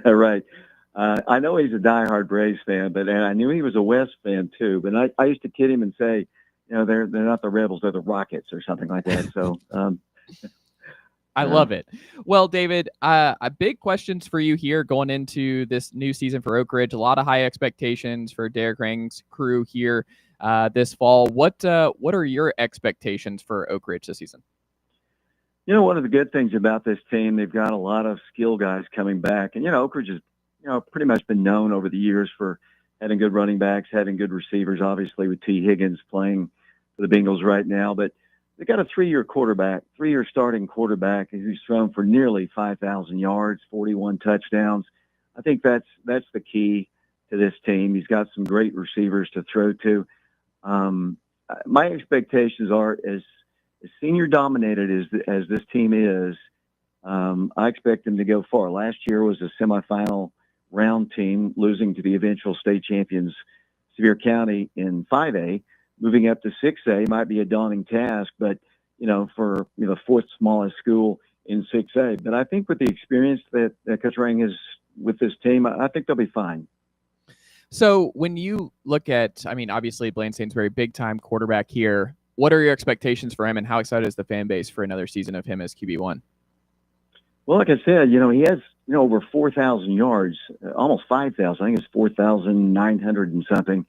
Right. I know he's a diehard Braves fan, but and I knew he was a West fan too. But I used to kid him and say, they're not the Rebels, they're the Rockets or something like that. So, I yeah. love it. Well, David, big questions for you here going into this new season for Oak Ridge. A lot of high expectations for Derek Rang's crew here this fall. What are your expectations for Oak Ridge this season? One of the good things about this team, they've got a lot of skill guys coming back. And, Oak Ridge has, pretty much been known over the years for having good running backs, having good receivers, obviously with T. Higgins playing for the Bengals right now. But they got a three-year starting quarterback who's thrown for nearly 5,000 yards, 41 touchdowns. I think that's the key to this team. He's got some great receivers to throw to. My expectations are as senior dominated as this team is, I expect them to go far. Last year was a semifinal round team, losing to the eventual state champions, Sevier County, in 5A. Moving up to 6A might be a daunting task, but for the fourth smallest school in 6A. But I think with the experience that Coach Rang is with this team, I think they'll be fine. So when you look at, obviously Blaine Sainsbury, big time quarterback here. What are your expectations for him, and how excited is the fan base for another season of him as QB1? Well, like I said, he has over 4,000 yards, almost 5,000. I think it's 4,900 and something.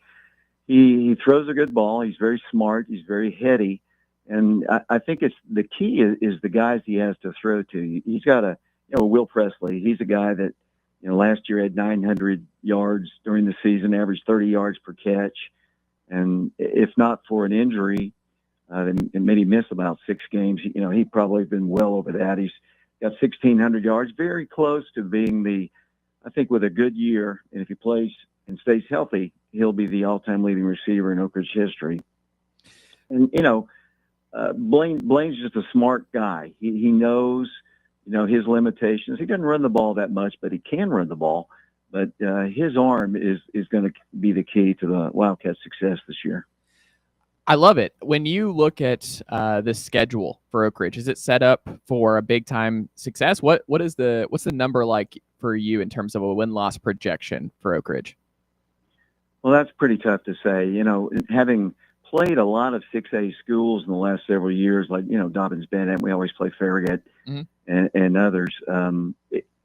He throws a good ball. He's very smart. He's very heady. And I think it's the key is the guys he has to throw to. He's got Will Presley. He's a guy that, last year had 900 yards during the season, averaged 30 yards per catch. And if not for an injury, and made him miss about 6 games, he'd probably been well over that. He's got 1,600 yards, very close to being I think with a good year, and if he plays and stays healthy, he'll be the all-time leading receiver in Oak Ridge history. And, Blaine's just a smart guy. He knows, his limitations. He doesn't run the ball that much, but he can run the ball. But his arm is going to be the key to the Wildcats' success this year. I love it. When you look at the schedule for Oak Ridge, is it set up for a big time success? What's the number like for you in terms of a win-loss projection for Oak Ridge? Well, that's pretty tough to say. Having played a lot of 6A schools in the last several years, like Dobbins Bennett, we always play Farragut, and others.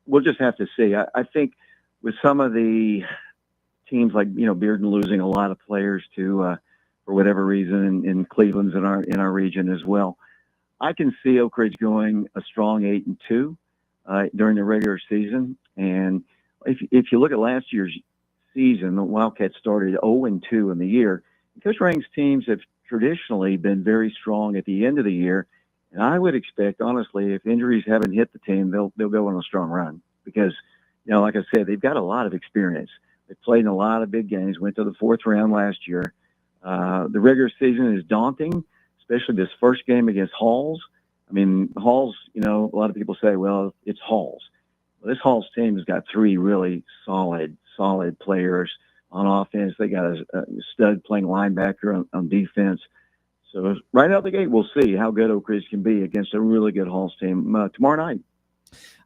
We'll just have to see. I think with some of the teams like Bearden losing a lot of players to for whatever reason, in Cleveland's in our region as well. I can see Oak Ridge going a strong 8-2 during the regular season. And if you look at last year's season, the Wildcats started 0-2 in the year. Coach Rang's teams have traditionally been very strong at the end of the year, and I would expect, honestly, if injuries haven't hit the team, they'll go on a strong run because, like I said, they've got a lot of experience. They've played in a lot of big games. Went to the 4th round last year. The regular season is daunting, especially this first game against Halls. Halls, a lot of people say, well, it's Halls. Well, this Halls team has got 3 really solid players on offense. They got a stud playing linebacker on defense. So right out the gate, we'll see how good Oak Ridge can be against a really good Halls team tomorrow night.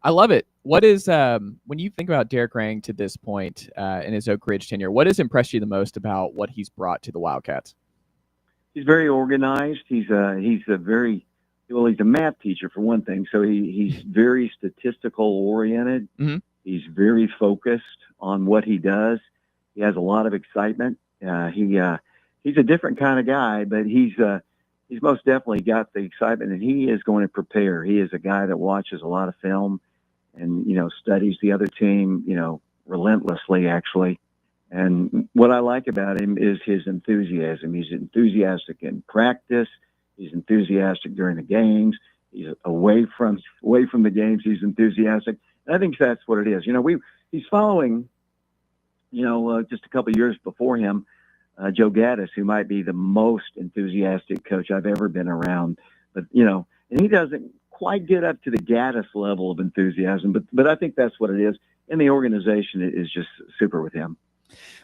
I love it. What is when you think about Derek Rang to this point in his Oak Ridge tenure, what has impressed you the most about what he's brought to the Wildcats? He's very organized. He's a math teacher for one thing, so he's very statistical oriented. Mm-hmm. He's very focused on what he does. He has a lot of excitement. He's a different kind of guy, but he's most definitely got the excitement, and he is going to prepare. He is a guy that watches a lot of film and, studies the other team, relentlessly, actually. And what I like about him is his enthusiasm. He's enthusiastic in practice. He's enthusiastic during the games. He's away from the games. He's enthusiastic. And I think that's what it is. He's following, just a couple of years before him, Joe Gaddis, who might be the most enthusiastic coach I've ever been around. But, and he doesn't quite get up to the Gaddis level of enthusiasm, but I think that's what it is. And the organization is just super with him.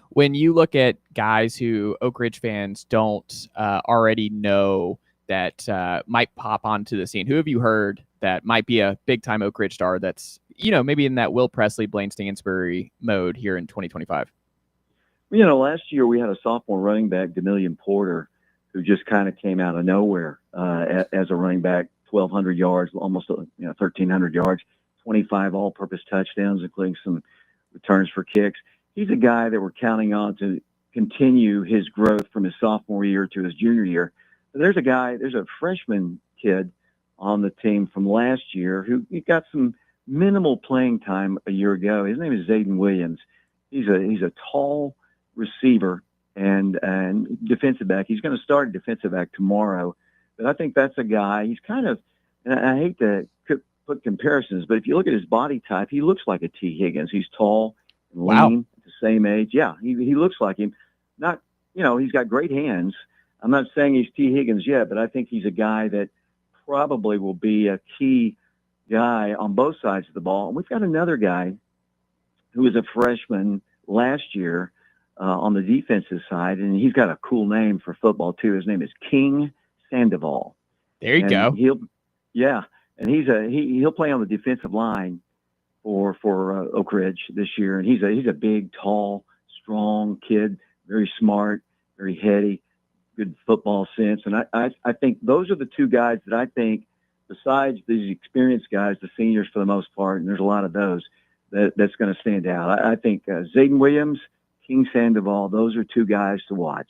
When you look at guys who Oak Ridge fans don't already know that might pop onto the scene? Who have you heard that might be a big-time Oak Ridge star that's, maybe in that Will Presley, Blaine Stansbury mode here in 2025? Last year we had a sophomore running back, Demillion Porter, who just kind of came out of nowhere as a running back, 1,200 yards, almost 1,300 yards, 25 all-purpose touchdowns, including some returns for kicks. He's a guy that we're counting on to continue his growth from his sophomore year to his junior year. But there's a freshman kid on the team from last year who got some minimal playing time a year ago. His name is Zayden Williams. He's a tall receiver and defensive back. He's going to start defensive back tomorrow. But I think that's a guy, he's kind of, and I hate to put comparisons, but if you look at his body type, he looks like a T. Higgins. He's tall and lean at the same age. Yeah, he looks like him. Not, he's got great hands. I'm not saying he's T. Higgins yet, but I think he's a guy that probably will be a key guy on both sides of the ball. And we've got another guy who was a freshman last year on the defensive side, and he's got a cool name for football too. His name is King Sandoval. There you go. And he'll play on the defensive line for Oak Ridge this year. And he's a big, tall, strong kid, very smart, very heady, good football sense. And I think those are the two guys that I think, besides these experienced guys, the seniors for the most part, and there's a lot of those, that's going to stand out. I think Zayden Williams, King Sandoval, those are two guys to watch.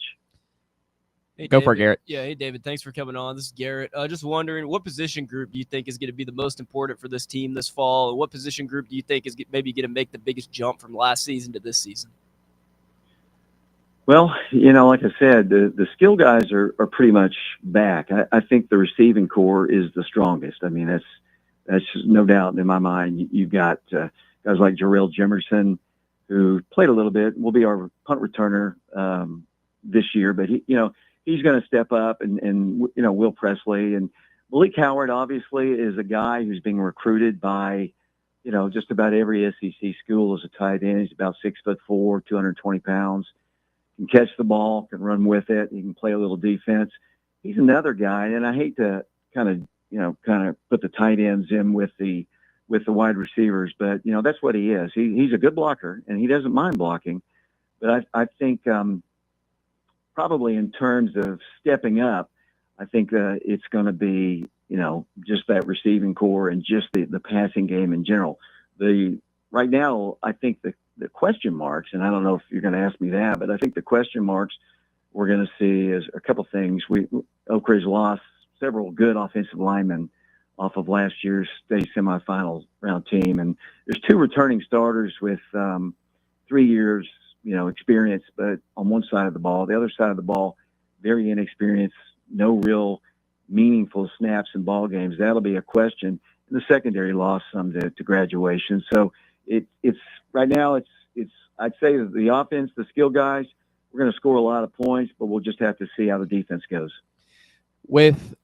Hey, Go David. for it, Garrett. Yeah, hey, David. Thanks for coming on. This is Garrett. Just wondering, what position group do you think is going to be the most important for this team this fall? And what position group do you think is maybe going to make the biggest jump from last season to this season? Well, like I said, the skill guys are pretty much back. I think the receiving core is the strongest. I mean, that's no doubt in my mind. You've got guys like Jarrell Jimerson, who played a little bit, will be our punt returner this year, but he's going to step up, and Will Presley and Malik Howard obviously is a guy who's being recruited by just about every SEC school as a tight end. He's about 6'4", 220 pounds. Can catch the ball, can run with it. He can play a little defense. He's another guy, and I hate to kind of put the tight ends in with the wide receivers, but that's what he is. He's a good blocker, and he doesn't mind blocking. But I think probably in terms of stepping up, I think it's going to be just that receiving core and just the passing game in general. Right now, I think the question marks, and I don't know if you're going to ask me that, but I think the question marks we're going to see is a couple things. Oak Ridge lost several good offensive linemen off of last year's state semifinal round team, and there's two returning starters with 3 years experience, but on one side of the ball. The other side of the ball, very inexperienced, no real meaningful snaps in ball games. That'll be a question. And the secondary lost some to graduation. So it's right now it's I'd say that the offense, the skill guys, we're going to score a lot of points, but we'll just have to see how the defense goes. With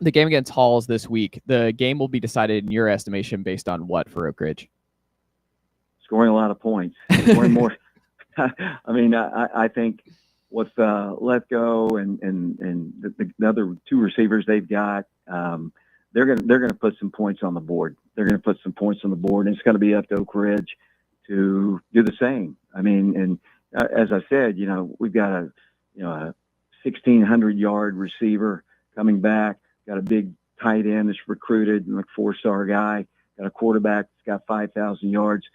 the game against Halls this week, the game will be decided in your estimation based on what for Oak Ridge? Scoring a lot of points. Scoring more. I mean, I think with Letgo and the other two receivers they've got, they're gonna put some points on the board. They're gonna put some points on the board, and it's going to be up to Oak Ridge to do the same. I mean, and as I said, we've got a 1,600-yard receiver coming back. Got a big tight end that's recruited, like 4-star guy. Got a quarterback that's got 5,000 yards.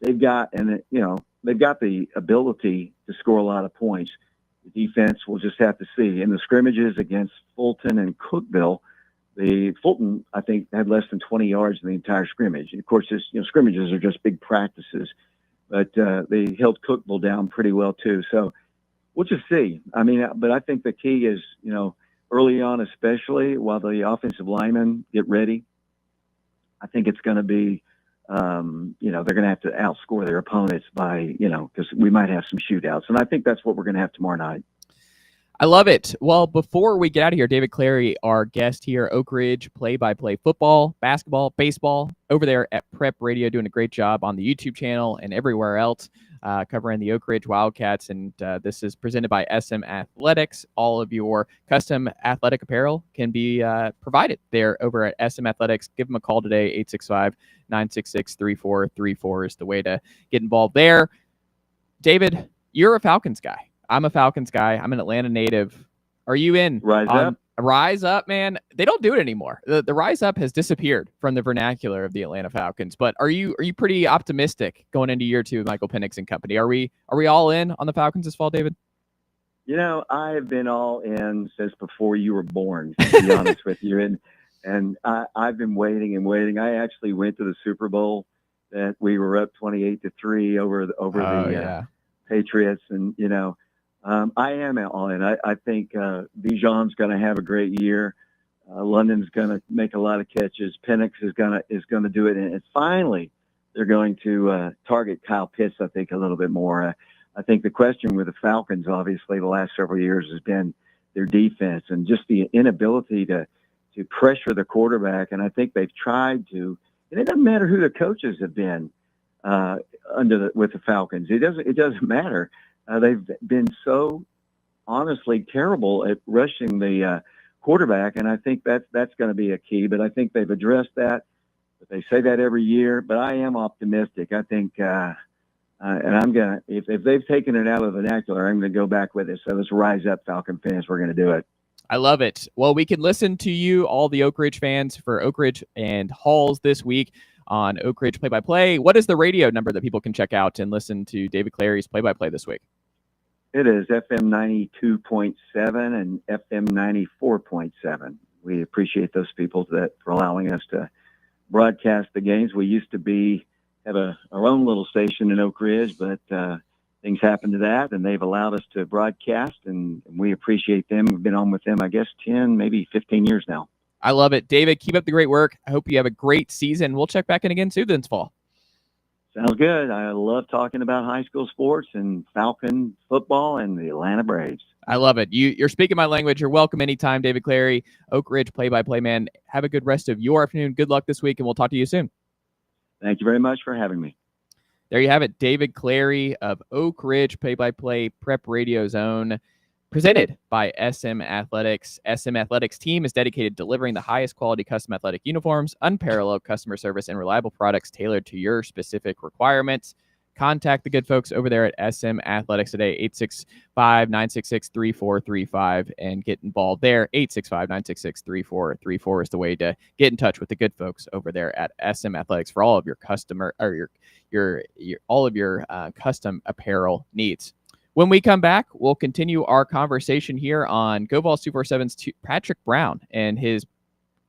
They've got the ability to score a lot of points. The defense, we'll just have to see. In the scrimmages against Fulton and Cookeville, Fulton, I think, had less than 20 yards in the entire scrimmage. And of course, scrimmages are just big practices, but they held Cookeville down pretty well too. So we'll just see. I mean, but I think the key is, early on, especially while the offensive linemen get ready, I think it's going to be, they're going to have to outscore their opponents by, because we might have some shootouts. And I think that's what we're going to have tomorrow night. I love it. Well, before we get out of here, David Clary, our guest here, Oak Ridge play-by-play football, basketball, baseball, over there at Prep Radio, doing a great job on the YouTube channel and everywhere else, covering the Oak Ridge Wildcats. And this is presented by SM Athletics. All of your custom athletic apparel can be provided there over at SM Athletics. Give them a call today. 865-966-3434 is the way to get involved there. David, you're a Falcons guy. I'm a Falcons guy. I'm an Atlanta native. Are you in? Rise up. Rise up, man. They don't do it anymore. The rise up has disappeared from the vernacular of the Atlanta Falcons. But are you pretty optimistic going into year 2 with Michael Penix and company? Are we all in on the Falcons this fall, David? You know, I've been all in since before you were born, to be honest with you. And I've been waiting and waiting. I actually went to the Super Bowl that we were up 28-3 over the Patriots, and you know. I am all in. I think Bijan's going to have a great year. London's going to make a lot of catches. Penix is going to do it, and finally they're going to target Kyle Pitts, I think, a little bit more. I think the question with the Falcons, obviously, the last several years has been their defense and just the inability to pressure the quarterback. And I think they've tried to, and it doesn't matter who the coaches have been with the Falcons. It doesn't matter. They've been so honestly terrible at rushing the quarterback, and I think that's going to be a key. But I think they've addressed that. But they say that every year. But I am optimistic. I think, and I'm gonna if they've taken it out of the vernacular, I'm going to go back with it. So let's rise up, Falcon fans. We're going to do it. I love it. Well, we can listen to you, all the Oak Ridge fans, for Oak Ridge and Halls this week on Oak Ridge Play-by-Play. What is the radio number that people can check out and listen to David Clary's play-by-play this week? It is FM 92.7 and FM 94.7. We appreciate those people for allowing us to broadcast the games. We used to have our own little station in Oak Ridge, but things happened to that, and they've allowed us to broadcast, and we appreciate them. We've been on with them, I guess, 10, maybe 15 years now. I love it. David, keep up the great work. I hope you have a great season. We'll check back in again soon this fall. Sounds good. I love talking about high school sports and Falcon football and the Atlanta Braves. I love it. You're speaking my language. You're welcome anytime, David Clary, Oak Ridge play-by-play man. Have a good rest of your afternoon. Good luck this week, and we'll talk to you soon. Thank you very much for having me. There you have it. David Clary of Oak Ridge play-by-play Prep Radio Zone, presented by SM Athletics. SM Athletics team is dedicated to delivering the highest quality custom athletic uniforms, unparalleled customer service, and reliable products tailored to your specific requirements. Contact the good folks over there at SM Athletics today, 865-966-3435, and get involved there. 865-966-3434 is the way to get in touch with the good folks over there at SM Athletics for all of your customer or your custom apparel needs. When we come back, we'll continue our conversation here on GoVols247's Patrick Brown and his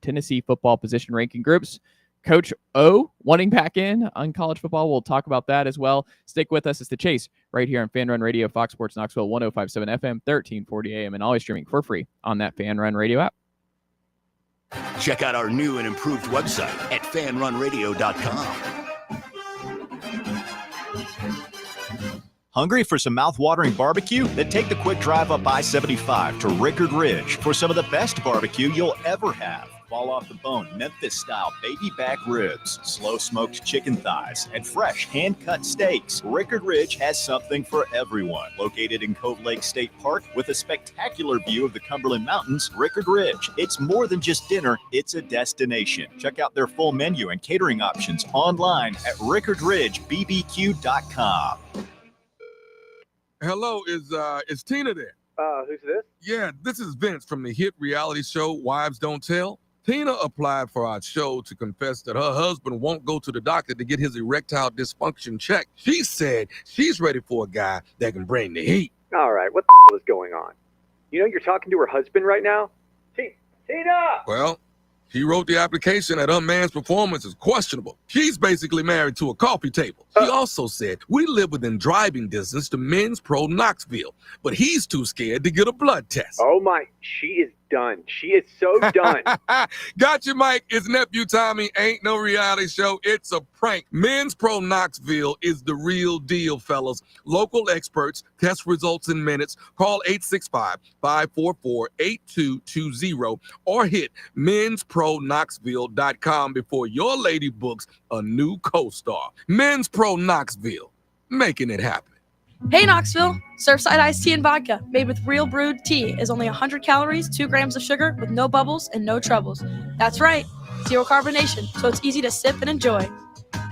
Tennessee football position ranking groups. Coach O wanting back in on college football. We'll talk about that as well. Stick with us. It's The Chase right here on Fan Run Radio, Fox Sports Knoxville, 105.7 FM, 1340 AM, and always streaming for free on that Fan Run Radio app. Check out our new and improved website at fanrunradio.com. Hungry for some mouth-watering barbecue? Then take the quick drive up I-75 to Rickard Ridge for some of the best barbecue you'll ever have. Fall off the bone, Memphis-style baby back ribs, slow-smoked chicken thighs, and fresh hand-cut steaks. Rickard Ridge has something for everyone. Located in Cove Lake State Park with a spectacular view of the Cumberland Mountains, Rickard Ridge. It's more than just dinner, it's a destination. Check out their full menu and catering options online at rickardridgebbq.com. Hello, is Tina there? Who's this? Yeah, this is Vince from the hit reality show Wives Don't Tell. Tina applied for our show to confess that her husband won't go to the doctor to get his erectile dysfunction checked. She said she's ready for a guy that can bring the heat. All right, what the hell is going on? You know you're talking to her husband right now? Tina! Well, she wrote the application that her man's performance is questionable. She's basically married to a coffee table. She also said, we live within driving distance to Men's Pro Knoxville, but he's too scared to get a blood test. Oh my, she is done. She is so done. Got you, Mike. It's Nephew Tommy. Ain't no reality show. It's a prank. Men's Pro Knoxville is the real deal, fellas. Local experts, test results in minutes. Call 865-544-8220 or hit menspronknoxville.com before your lady books a new co-star. Men's Pro Knoxville, making it happen. Hey Knoxville! Surfside iced tea and vodka, made with real brewed tea, is only 100 calories, 2 grams of sugar, with no bubbles and no troubles. That's right, zero carbonation, so it's easy to sip and enjoy.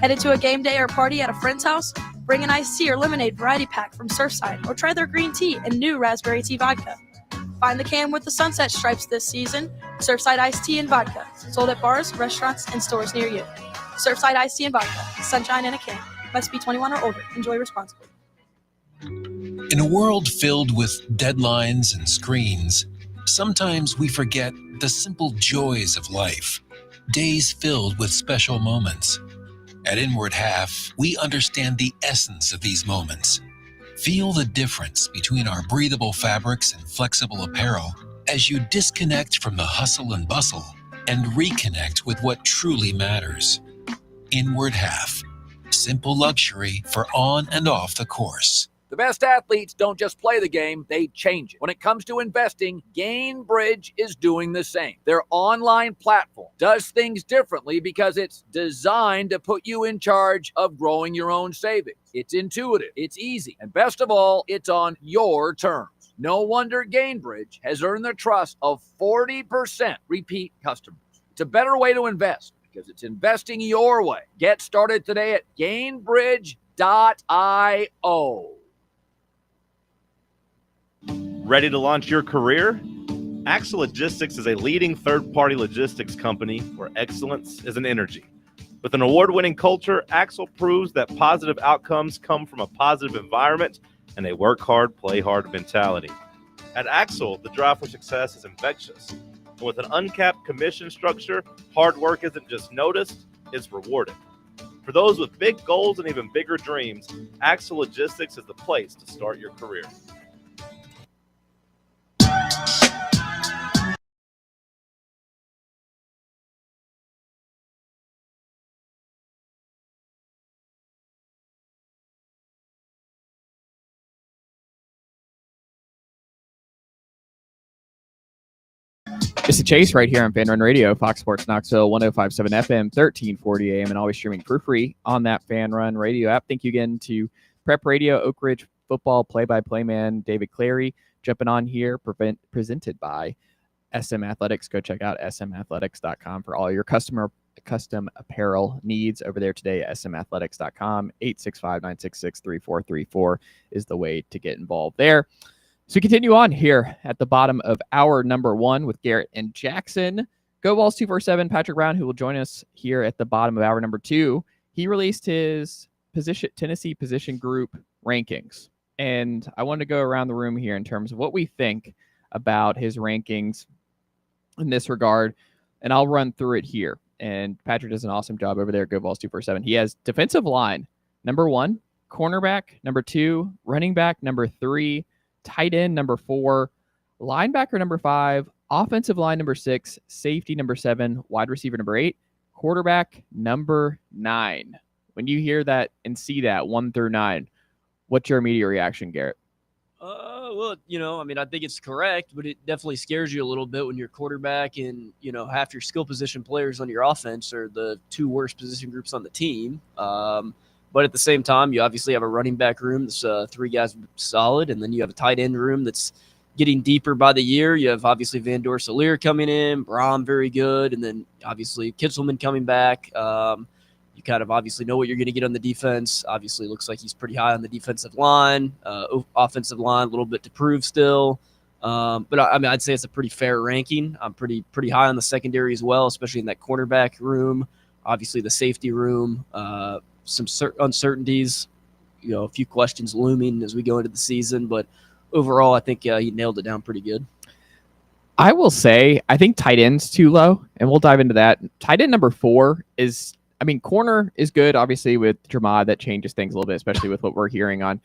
Headed to a game day or party at a friend's house? Bring an iced tea or lemonade variety pack from Surfside, or try their green tea and new raspberry tea vodka. Find the can with the sunset stripes this season. Surfside iced tea and vodka, sold at bars, restaurants, and stores near you. Surfside iced tea and vodka, sunshine in a can. Must be 21 or older. Enjoy responsibly. In a world filled with deadlines and screens, sometimes we forget the simple joys of life, days filled with special moments. At Inward Half, we understand the essence of these moments. Feel the difference between our breathable fabrics and flexible apparel as you disconnect from the hustle and bustle and reconnect with what truly matters. Inward Half, simple luxury for on and off the course. The best athletes don't just play the game, they change it. When it comes to investing, Gainbridge is doing the same. Their online platform does things differently because it's designed to put you in charge of growing your own savings. It's intuitive, it's easy, and best of all, it's on your terms. No wonder Gainbridge has earned the trust of 40% repeat customers. It's a better way to invest because it's investing your way. Get started today at Gainbridge.io. Ready to launch your career? Axle Logistics is a leading third-party logistics company where excellence is an energy. With an award-winning culture, Axle proves that positive outcomes come from a positive environment and a work hard, play hard mentality. At Axle, the drive for success is infectious. And with an uncapped commission structure, hard work isn't just noticed, it's rewarded. For those with big goals and even bigger dreams, Axle Logistics is the place to start your career. It's a chase right here on Fan Run Radio, Fox Sports Knoxville, 105.7 FM, 1340 AM, and always streaming for free on that Fan Run Radio app. Thank you again to Prep Radio, Oak Ridge football play-by-play man David Clary, jumping on here, presented by SM Athletics. Go check out smathletics.com for all your custom apparel needs over there today. smathletics.com. 865-966-3434 is the way to get involved there. So we continue on here at the bottom of hour number 1 with Garrett and Jackson. GoVols247, Patrick Brown, who will join us here at the bottom of hour number 2. He released his Tennessee position group rankings. And I wanted to go around the room here in terms of what we think about his rankings in this regard. And I'll run through it here. And Patrick does an awesome job over there at GoVols247. He has defensive line, number 1, cornerback, number 2, running back, number 3, tight end, number 4, linebacker, number 5, offensive line, number 6, safety, number 7, wide receiver, number 8, quarterback, number 9. When you hear that and see that 1 through 9, what's your immediate reaction, Garrett? Well, I think it's correct, but it definitely scares you a little bit when your quarterback and, half your skill position players on your offense are the 2 worst position groups on the team. But at the same time, you obviously have a running back room that's 3 guys solid, and then you have a tight end room that's getting deeper by the year. You have obviously Van Dorsalier coming in, Braum very good, and then obviously Kitzelman coming back. You kind of obviously know what you're going to get on the defense. Obviously, looks like he's pretty high on the defensive line. Offensive line, a little bit to prove still. But I'd say it's a pretty fair ranking. I'm pretty high on the secondary as well, especially in that cornerback room. Obviously, the safety room. Some uncertainties, a few questions looming as we go into the season. But overall, I think he nailed it down pretty good. I will say, I think tight end's too low, and we'll dive into that. Tight end number 4 is, corner is good, obviously, with Dramad. That changes things a little bit, especially with what we're hearing on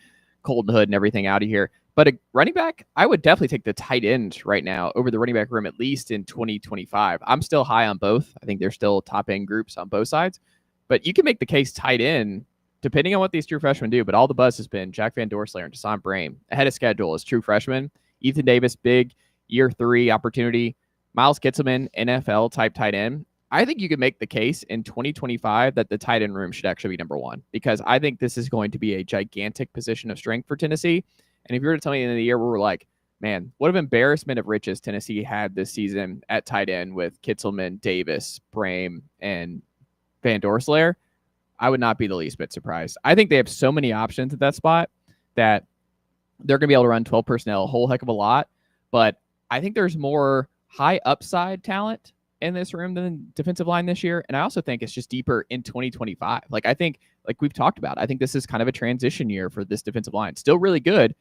Colton Hood and everything out of here. But a running back, I would definitely take the tight end right now over the running back room, at least in 2025. I'm still high on both. I think they're still top end groups on both sides. But you can make the case tight end, depending on what these true freshmen do. But all the buzz has been Jack Van Dorselaer and Deshaun Brame ahead of schedule as true freshmen. Ethan Davis, big year 3 opportunity. Miles Kitselman, NFL type tight end. I think you could make the case in 2025 that the tight end room should actually be number 1, because I think this is going to be a gigantic position of strength for Tennessee. And if you were to tell me in the year where we're like, man, what an embarrassment of riches Tennessee had this season at tight end with Kitselman, Davis, Brame, and Van Dorselaer, I would not be the least bit surprised. I think they have so many options at that spot that they're going to be able to run 12 personnel a whole heck of a lot. But I think there's more high upside talent in this room than defensive line this year. And I also think it's just deeper in 2025. Like, I think, like we've talked about, I think this is kind of a transition year for this defensive line. Still really good,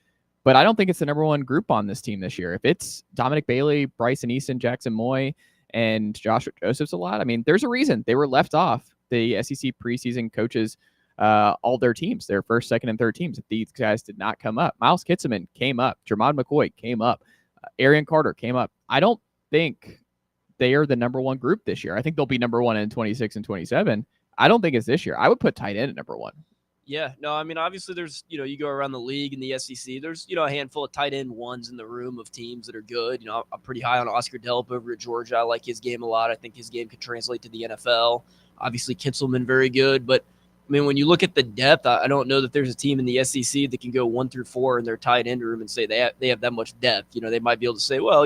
but I don't think it's the number 1 group on this team this year. If it's Dominic Bailey, Bryson Easton, Jackson Moy, and Joshua Josephs a lot, I mean, there's a reason they were left off the SEC preseason coaches, all their teams, their first, second, and third teams. These guys did not come up. Miles Kitselman came up. Jermod McCoy came up. Arian Carter came up. I don't think they are the number 1 group this year. I think they'll be number 1 in 26 and 27. I don't think it's this year. I would put tight end at number 1. Yeah, no, I mean, obviously there's, you go around the league in the SEC, there's, a handful of tight end ones in the room of teams that are good. I'm pretty high on Oscar Delp over at Georgia. I like his game a lot. I think his game could translate to the NFL. Obviously, Kitselman, very good. But, I mean, when you look at the depth, I don't know that there's a team in the SEC that can go 1 through 4 in their tight end room and say they have that much depth. They might be able to say, well,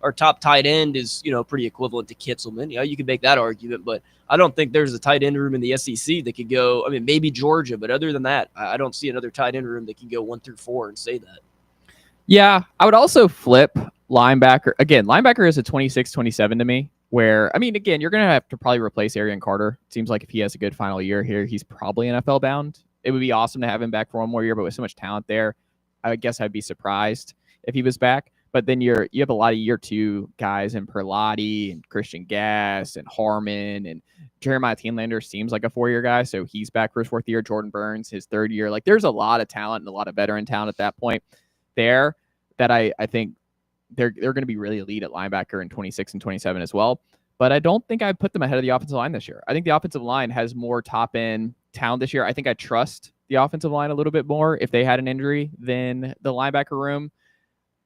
our top tight end is, pretty equivalent to Kitselman. You can make that argument, but I don't think there's a tight end room in the SEC that could go, I mean, maybe Georgia, but other than that, I don't see another tight end room that can go 1 through 4 and say that. Yeah, I would also flip linebacker. Again, linebacker is a 26-27 to me, where, I mean, again, you're going to have to probably replace Arian Carter. It seems like if he has a good final year here, he's probably NFL bound. It would be awesome to have him back for 1 more year, but with so much talent there, I guess I'd be surprised if he was back. But then you have a lot of year 2 guys in Perlotti and Christian Gass and Harmon, and Jeremiah Tienlander seems like a 4-year guy, so he's back for his 4th year. Jordan Burns, his 3rd year. Like, there's a lot of talent and a lot of veteran talent at that point there that I think they're going to be really elite at linebacker in 26 and 27 as well. But I don't think I'd put them ahead of the offensive line this year. I think the offensive line has more top-end talent this year. I think I trust the offensive line a little bit more if they had an injury than the linebacker room.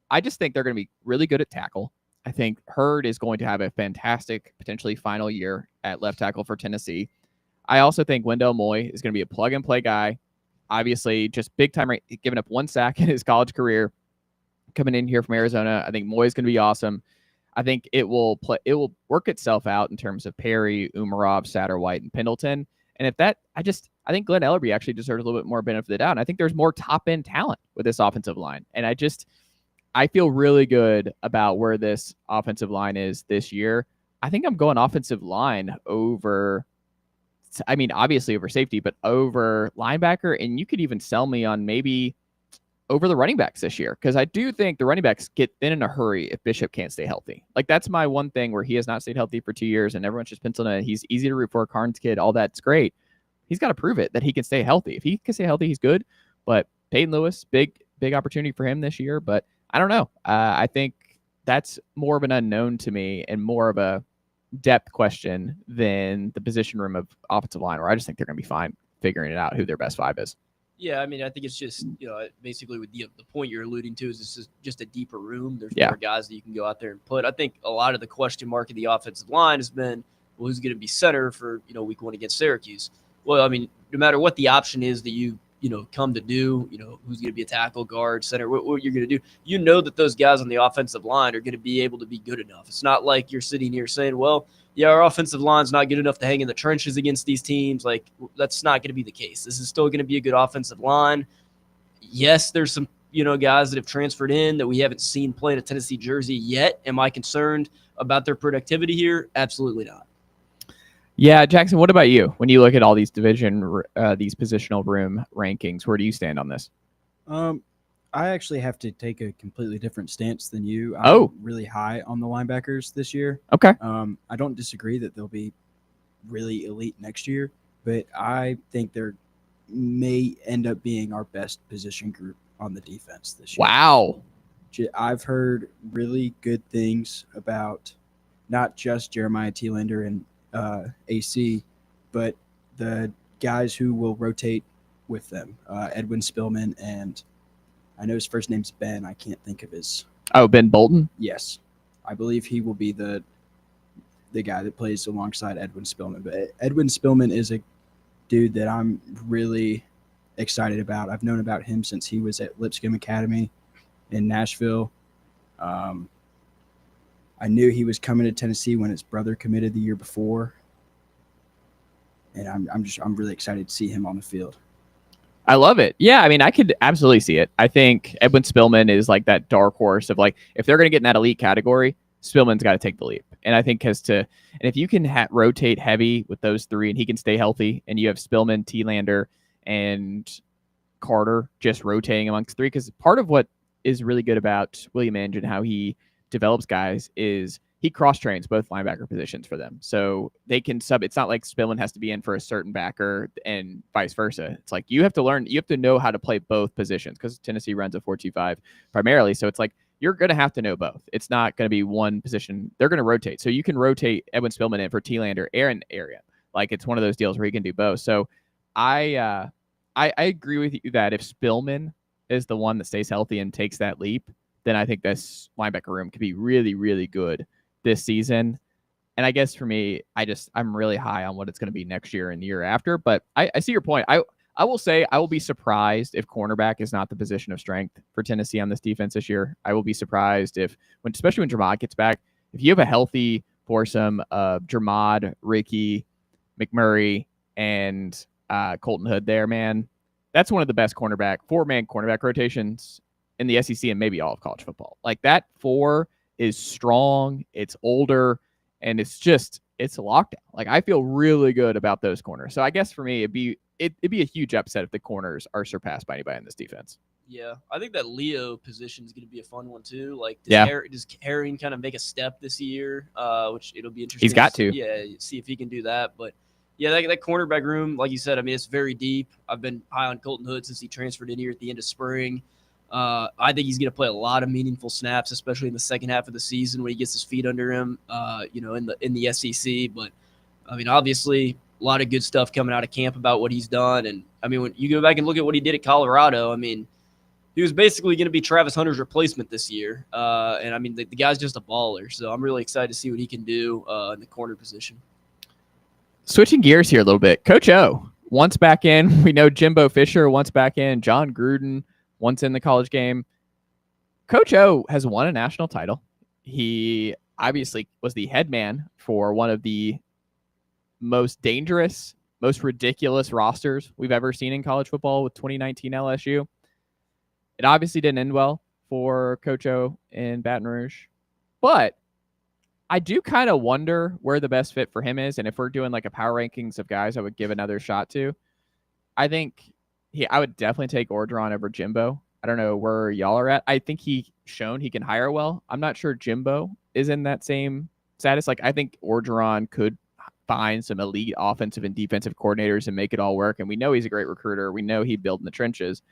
I just think they're going to be really good at tackle. I think Hurd is going to have a fantastic, potentially final year at left tackle for Tennessee. I also think Wendell Moy is going to be a plug-and-play guy. Obviously, just big-time, giving up 1 sack in his college career, coming in here from Arizona. I think Moy is going to be awesome. I think it will work itself out in terms of Perry, Umarov, Satterwhite, and Pendleton. And if that, I think Glenn Ellerby actually deserves a little bit more benefit of the doubt. And I think there's more top-end talent with this offensive line. And I feel really good about where this offensive line is this year. I think I'm going offensive line over, I mean, obviously over safety, but over linebacker. And you could even sell me on maybe over the running backs this year, because I do think the running backs get thin in a hurry if Bishop can't stay healthy. Like, that's my one thing where he has not stayed healthy for 2 years, and everyone's just penciling it. He's easy to root for, Karn's kid, all that's great. He's got to prove it that he can stay healthy. If he can stay healthy, he's good. But Peyton Lewis, big opportunity for him this year. But I don't know. I think that's more of an unknown to me and more of a depth question than the position room of offensive line, where I just think they're going to be fine figuring it out who their best 5 is. Yeah, I mean, I think it's just, basically with the point you're alluding to is this is just a deeper room. There's more guys that you can go out there and put. I think a lot of the question mark of the offensive line has been, well, who's going to be center for, week 1 against Syracuse? Well, I mean, no matter what the option is that you come to do, who's going to be a tackle, guard, center, what you're going to do, that those guys on the offensive line are going to be able to be good enough. It's not like you're sitting here saying, well, yeah, our offensive line's not good enough to hang in the trenches against these teams. Like, that's not going to be the case. This is still going to be a good offensive line. Yes, there's some, guys that have transferred in that we haven't seen play in a Tennessee jersey yet. Am I concerned about their productivity here? Absolutely not. Yeah, Jackson, what about you? When you look at all these these positional room rankings, where do you stand on this? I actually have to take a completely different stance than you. I'm really high on the linebackers this year. Okay. I don't disagree that they'll be really elite next year, but I think they may end up being our best position group on the defense this year. Wow. I've heard really good things about not just Jeremiah Thielander and AC, but the guys who will rotate with them. Edwin Spillman, and I know his first name's Ben. I can't think of his. Oh, Ben Bolton? Yes. I believe he will be the guy that plays alongside Edwin Spillman. But Edwin Spillman is a dude that I'm really excited about. I've known about him since he was at Lipscomb Academy in Nashville. I knew he was coming to Tennessee when his brother committed the year before, and I'm really excited to see him on the field. I love it. Yeah, I mean, I could absolutely see it. I think Edwin Spillman is like that dark horse of like, if they're going to get in that elite category, Spillman's got to take the leap. And I think and if you can rotate heavy with those three and he can stay healthy, and you have Spillman, Thielander, and Carter just rotating amongst three, because part of what is really good about William Inge and how he develops guys is he cross-trains both linebacker positions for them. So they can sub. It's not like Spillman has to be in for a certain backer and vice versa. It's like you have to know how to play both positions, because Tennessee runs a 4-2-5 primarily. So it's like you're going to have to know both. It's not going to be one position. They're going to rotate. So you can rotate Edwin Spillman in for Thielander area. Like it's one of those deals where he can do both. So I agree with you that if Spillman is the one that stays healthy and takes that leap, then I think this linebacker room could be really, really good this season. And I guess for me, I'm really high on what it's going to be next year and the year after. But I see your point. I will say I will be surprised if cornerback is not the position of strength for Tennessee on this defense this year. I will be surprised especially when Jermod gets back, if you have a healthy foursome of Jermod, Ricky, McMurray, and Colton Hood there, man, that's one of the best four-man cornerback rotations in the SEC and maybe all of college football. Like that four is strong, it's older, and it's a lockdown. Like I feel really good about those corners. So I guess for me, it'd be a huge upset if the corners are surpassed by anybody in this defense. Yeah, I think that Leo position is going to be a fun one too. Like, does Herring kind of make a step this year? Which it'll be interesting. He's got to. Yeah, see if he can do that. But yeah, that cornerback room, like you said, I mean, it's very deep. I've been high on Colton Hood since he transferred in here at the end of spring. I think he's going to play a lot of meaningful snaps, especially in the second half of the season when he gets his feet under him. In the SEC. But I mean, obviously, a lot of good stuff coming out of camp about what he's done. And I mean, when you go back and look at what he did at Colorado, I mean, he was basically going to be Travis Hunter's replacement this year. And I mean, the guy's just a baller. So I'm really excited to see what he can do in the corner position. Switching gears here a little bit. Coach O, once back in. We know Jimbo Fisher once back in. John Gruden once in the college game. Coach O has won a national title. He obviously was the head man for one of the most dangerous, most ridiculous rosters we've ever seen in college football with 2019 LSU. It obviously didn't end well for Coach O in Baton Rouge, but I do kind of wonder where the best fit for him is. And if we're doing like a power rankings of guys I would give another shot to, I think I would definitely take Orgeron over Jimbo. I don't know where y'all are at. I think he shown he can hire well. I'm not sure Jimbo is in that same status. Like I think Orgeron could find some elite offensive and defensive coordinators and make it all work. And we know he's a great recruiter. We know he'd build in the trenches.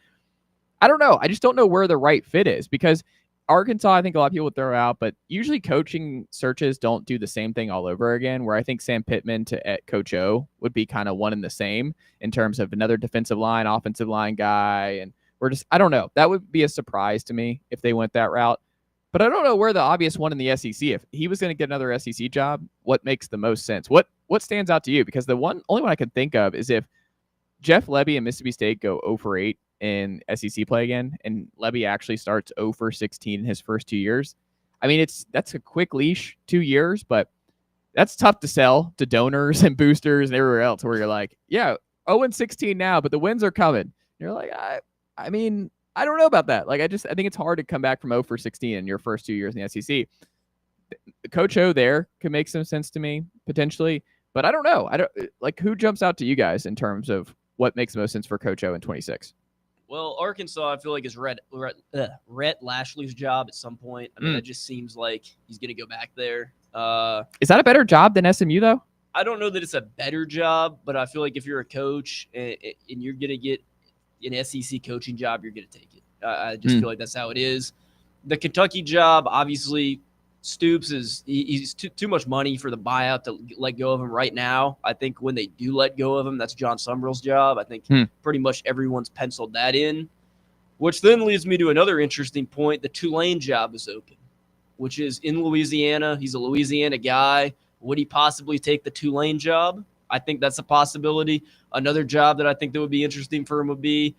I don't know. I just don't know where the right fit is, because Arkansas, I think a lot of people would throw out, but usually coaching searches don't do the same thing all over again, where I think Sam Pittman to Coach O would be kind of one and the same in terms of another defensive line, offensive line guy. And I don't know. That would be a surprise to me if they went that route. But I don't know where the obvious one in the SEC, if he was going to get another SEC job, what makes the most sense? What stands out to you? Because the only one I could think of is if Jeff Lebby and Mississippi State go 0-8 in SEC play again, and Lebby actually starts 0-16 in his first 2 years. I mean, that's a quick leash, 2 years, but that's tough to sell to donors and boosters and everywhere else, where you're like, yeah, 0-16 now, but the wins are coming. And you're like, I mean, I don't know about that. Like, I think it's hard to come back from 0-16 in your first 2 years in the SEC. Coach O there could make some sense to me potentially, but I don't know. Who jumps out to you guys in terms of what makes the most sense for Coach O in 26? Well, Arkansas, I feel like is Rhett Lashley's job at some point. I mean, it just seems like he's going to go back there. Is that a better job than SMU, though? I don't know that it's a better job, but I feel like if you're a coach and you're going to get an SEC coaching job, you're going to take it. I just feel like that's how it is. The Kentucky job, obviously, Stoops he's too much money for the buyout to let go of him right now. I think when they do let go of him, that's John Summerall's job. I think pretty much everyone's penciled that in, which then leads me to another interesting point. The Tulane job is open, which is in Louisiana. He's a Louisiana guy. Would he possibly take the Tulane job? I think that's a possibility. Another job that I think that would be interesting for him would be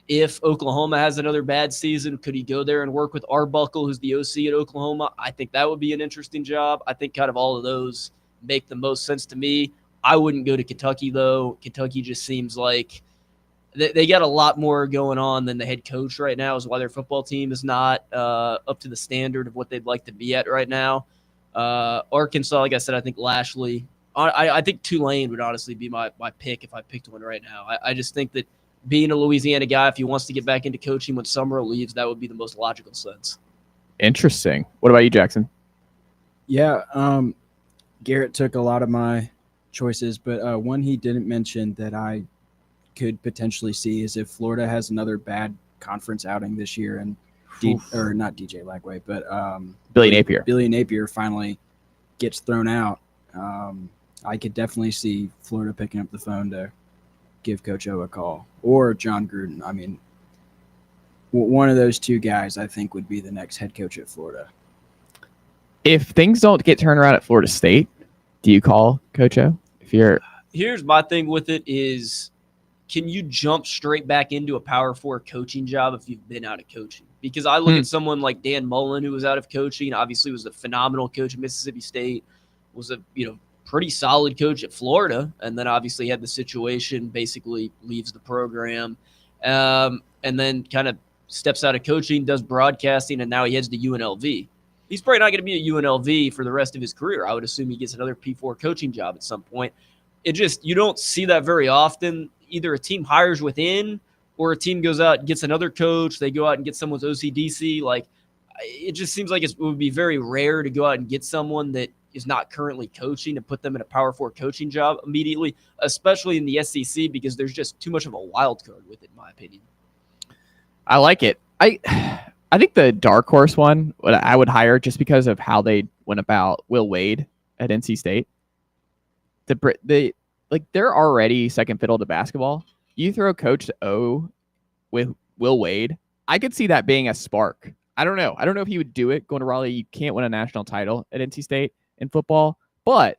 if Oklahoma has another bad season, could he go there and work with Arbuckle, who's the OC at Oklahoma? I think that would be an interesting job. I think kind of all of those make the most sense to me. I wouldn't go to Kentucky, though. Kentucky just seems like they got a lot more going on than the head coach right now, is why their football team is not up to the standard of what they'd like to be at right now. Arkansas, like I said, I think Lashley. I think Tulane would honestly be my pick if I picked one right now. I just think that being a Louisiana guy, if he wants to get back into coaching when Summerall leaves, that would be the most logical sense. Interesting. What about you, Jackson? Yeah, Garrett took a lot of my choices, but one he didn't mention that I could potentially see is if Florida has another bad conference outing this year and not DJ Lagway, but Billy Napier. Billy Napier finally gets thrown out. I could definitely see Florida picking up the phone to give Coach O a call, or John Gruden. I mean, one of those two guys I think would be the next head coach at Florida. If things don't get turned around at Florida State, do you call Coach O? Here's my thing with it is, can you jump straight back into a Power 4 coaching job if you've been out of coaching? Because I look at someone like Dan Mullen, who was out of coaching, obviously was a phenomenal coach at Mississippi State, was a pretty solid coach at Florida, and then obviously had the situation, basically leaves the program, and then kind of steps out of coaching, does broadcasting, and now he heads to UNLV. He's probably not going to be at UNLV for the rest of his career. I would assume he gets another P4 coaching job at some point. You don't see that very often. Either a team hires within or a team goes out and gets another coach. They go out and get someone's OCDC. Like, it just seems like it would be very rare to go out and get someone that is not currently coaching and put them in a Power 4 coaching job immediately, especially in the SEC, because there's just too much of a wild card with it, in my opinion. I like it. I think the dark horse one I would hire just because of how they went about Will Wade at NC State. They're already second fiddle to basketball. You throw Coach O with Will Wade, I could see that being a spark. I don't know if he would do it going to Raleigh. You can't win a national title at NC State in football, but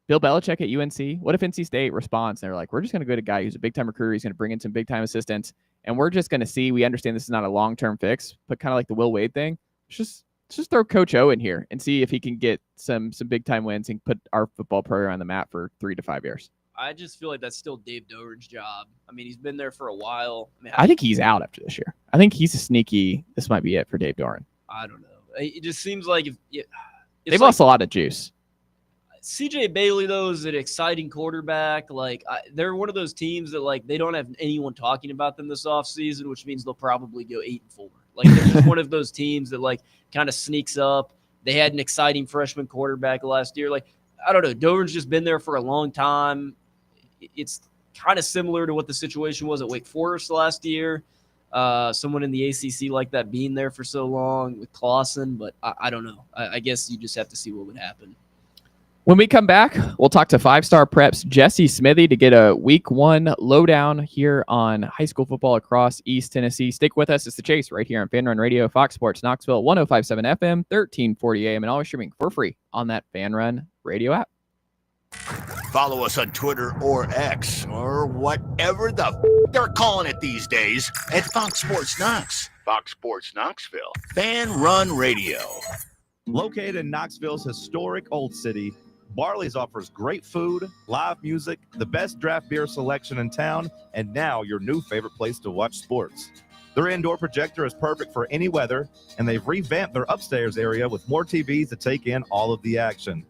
Bill Belichick at UNC, what if NC State responds? They're like, we're just going to go to a guy who's a big-time recruiter. He's going to bring in some big-time assistants, and we're just going to see. We understand this is not a long-term fix, but kind of like the Will Wade thing. Let's just throw Coach O in here and see if he can get some big-time wins and put our football program on the map for 3 to 5 years. I just feel like that's still Dave Doeren's job. I mean, he's been there for a while. I think he's out after this year. I think he's a sneaky. This might be it for Dave Doeren. I don't know. It just seems like they've lost a lot of juice. CJ Bailey, though, is an exciting quarterback. They're one of those teams that they don't have anyone talking about them this offseason, which means they'll probably go 8-4. They're just one of those teams that kind of sneaks up. They had an exciting freshman quarterback last year. I don't know. Doeren's just been there for a long time. It's kind of similar to what the situation was at Wake Forest last year. Someone in the ACC like that being there for so long with Clawson, but I don't know. I guess you just have to see what would happen. When we come back, we'll talk to 5-star preps Jesse Smithy to get a week 1 lowdown here on high school football across East Tennessee. Stick with us. It's The Chase right here on Fan Run Radio, Fox Sports Knoxville, 105.7 FM, 1340 AM, and always streaming for free on that Fan Run Radio app. Follow us on Twitter or X or whatever they're calling it these days at Fox Sports Knox. Fox Sports Knoxville. Fan Run Radio. Located in Knoxville's historic Old City, Barley's offers great food, live music, the best draft beer selection in town, and now your new favorite place to watch sports. Their indoor projector is perfect for any weather, and they've revamped their upstairs area with more TVs to take in all of the action.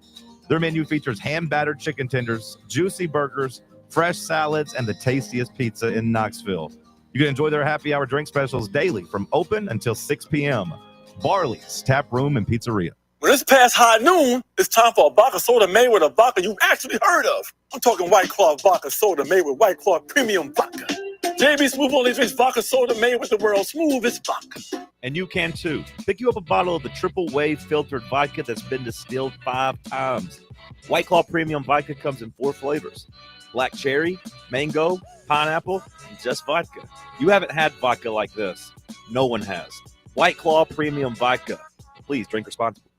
Their menu features hand-battered chicken tenders, juicy burgers, fresh salads, and the tastiest pizza in Knoxville. You can enjoy their happy hour drink specials daily from open until 6 p.m. Barley's Tap Room and Pizzeria. When it's past high noon, it's time for a vodka soda made with a vodka you've actually heard of. I'm talking White Claw vodka soda made with White Claw premium vodka. JB Smooth Only Drinks Vodka Soda made with the world's smoothest vodka. And you can too. Pick you up a bottle of the triple wave filtered vodka that's been distilled 5 times. White Claw Premium Vodka comes in 4 flavors: black cherry, mango, pineapple, and just vodka. You haven't had vodka like this. No one has. White Claw Premium Vodka. Please drink responsibly.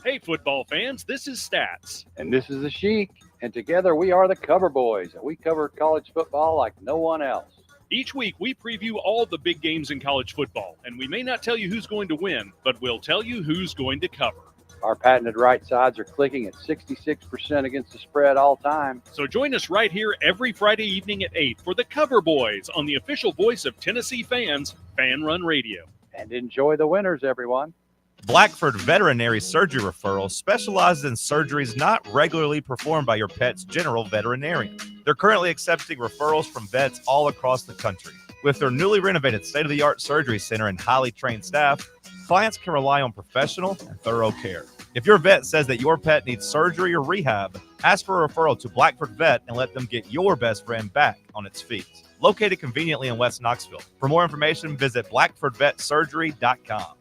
Hey, football fans, this is Stats. And this is the Sheik. And together we are the Cover Boys. And we cover college football like no one else. Each week, we preview all the big games in college football. And we may not tell you who's going to win, but we'll tell you who's going to cover. Our patented right sides are clicking at 66% against the spread all time. So join us right here every Friday evening at 8 for the Cover Boys on the official voice of Tennessee fans, Fan Run Radio. And enjoy the winners, everyone. Blackford Veterinary Surgery Referral specializes in surgeries not regularly performed by your pet's general veterinarian. They're currently accepting referrals from vets all across the country. With their newly renovated state-of-the-art surgery center and highly trained staff, clients can rely on professional and thorough care. If your vet says that your pet needs surgery or rehab, ask for a referral to Blackford Vet and let them get your best friend back on its feet. Located conveniently in West Knoxville. For more information, visit blackfordvetsurgery.com.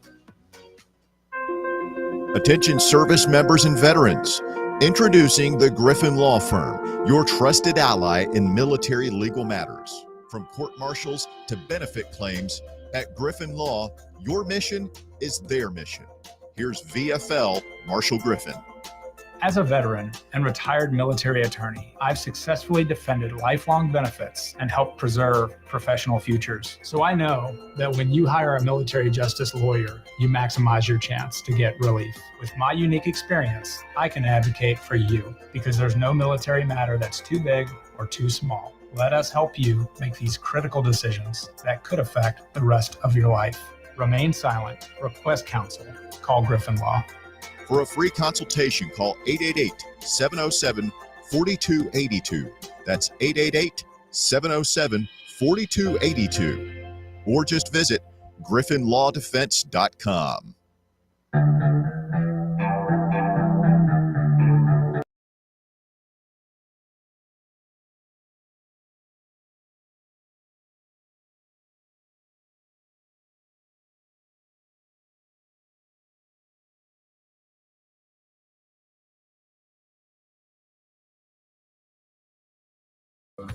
Attention service members and veterans. Introducing the Griffin Law Firm, your trusted ally in military legal matters. From court martials to benefit claims, at Griffin Law, your mission is their mission. Here's VFL Marshall Griffin. As a veteran and retired military attorney, I've successfully defended lifelong benefits and helped preserve professional futures. So I know that when you hire a military justice lawyer, you maximize your chance to get relief. With my unique experience, I can advocate for you because there's no military matter that's too big or too small. Let us help you make these critical decisions that could affect the rest of your life. Remain silent. Request counsel. Call Griffin Law. For a free consultation, call 888-707-4282. That's 888-707-4282. Or just visit griffinlawdefense.com.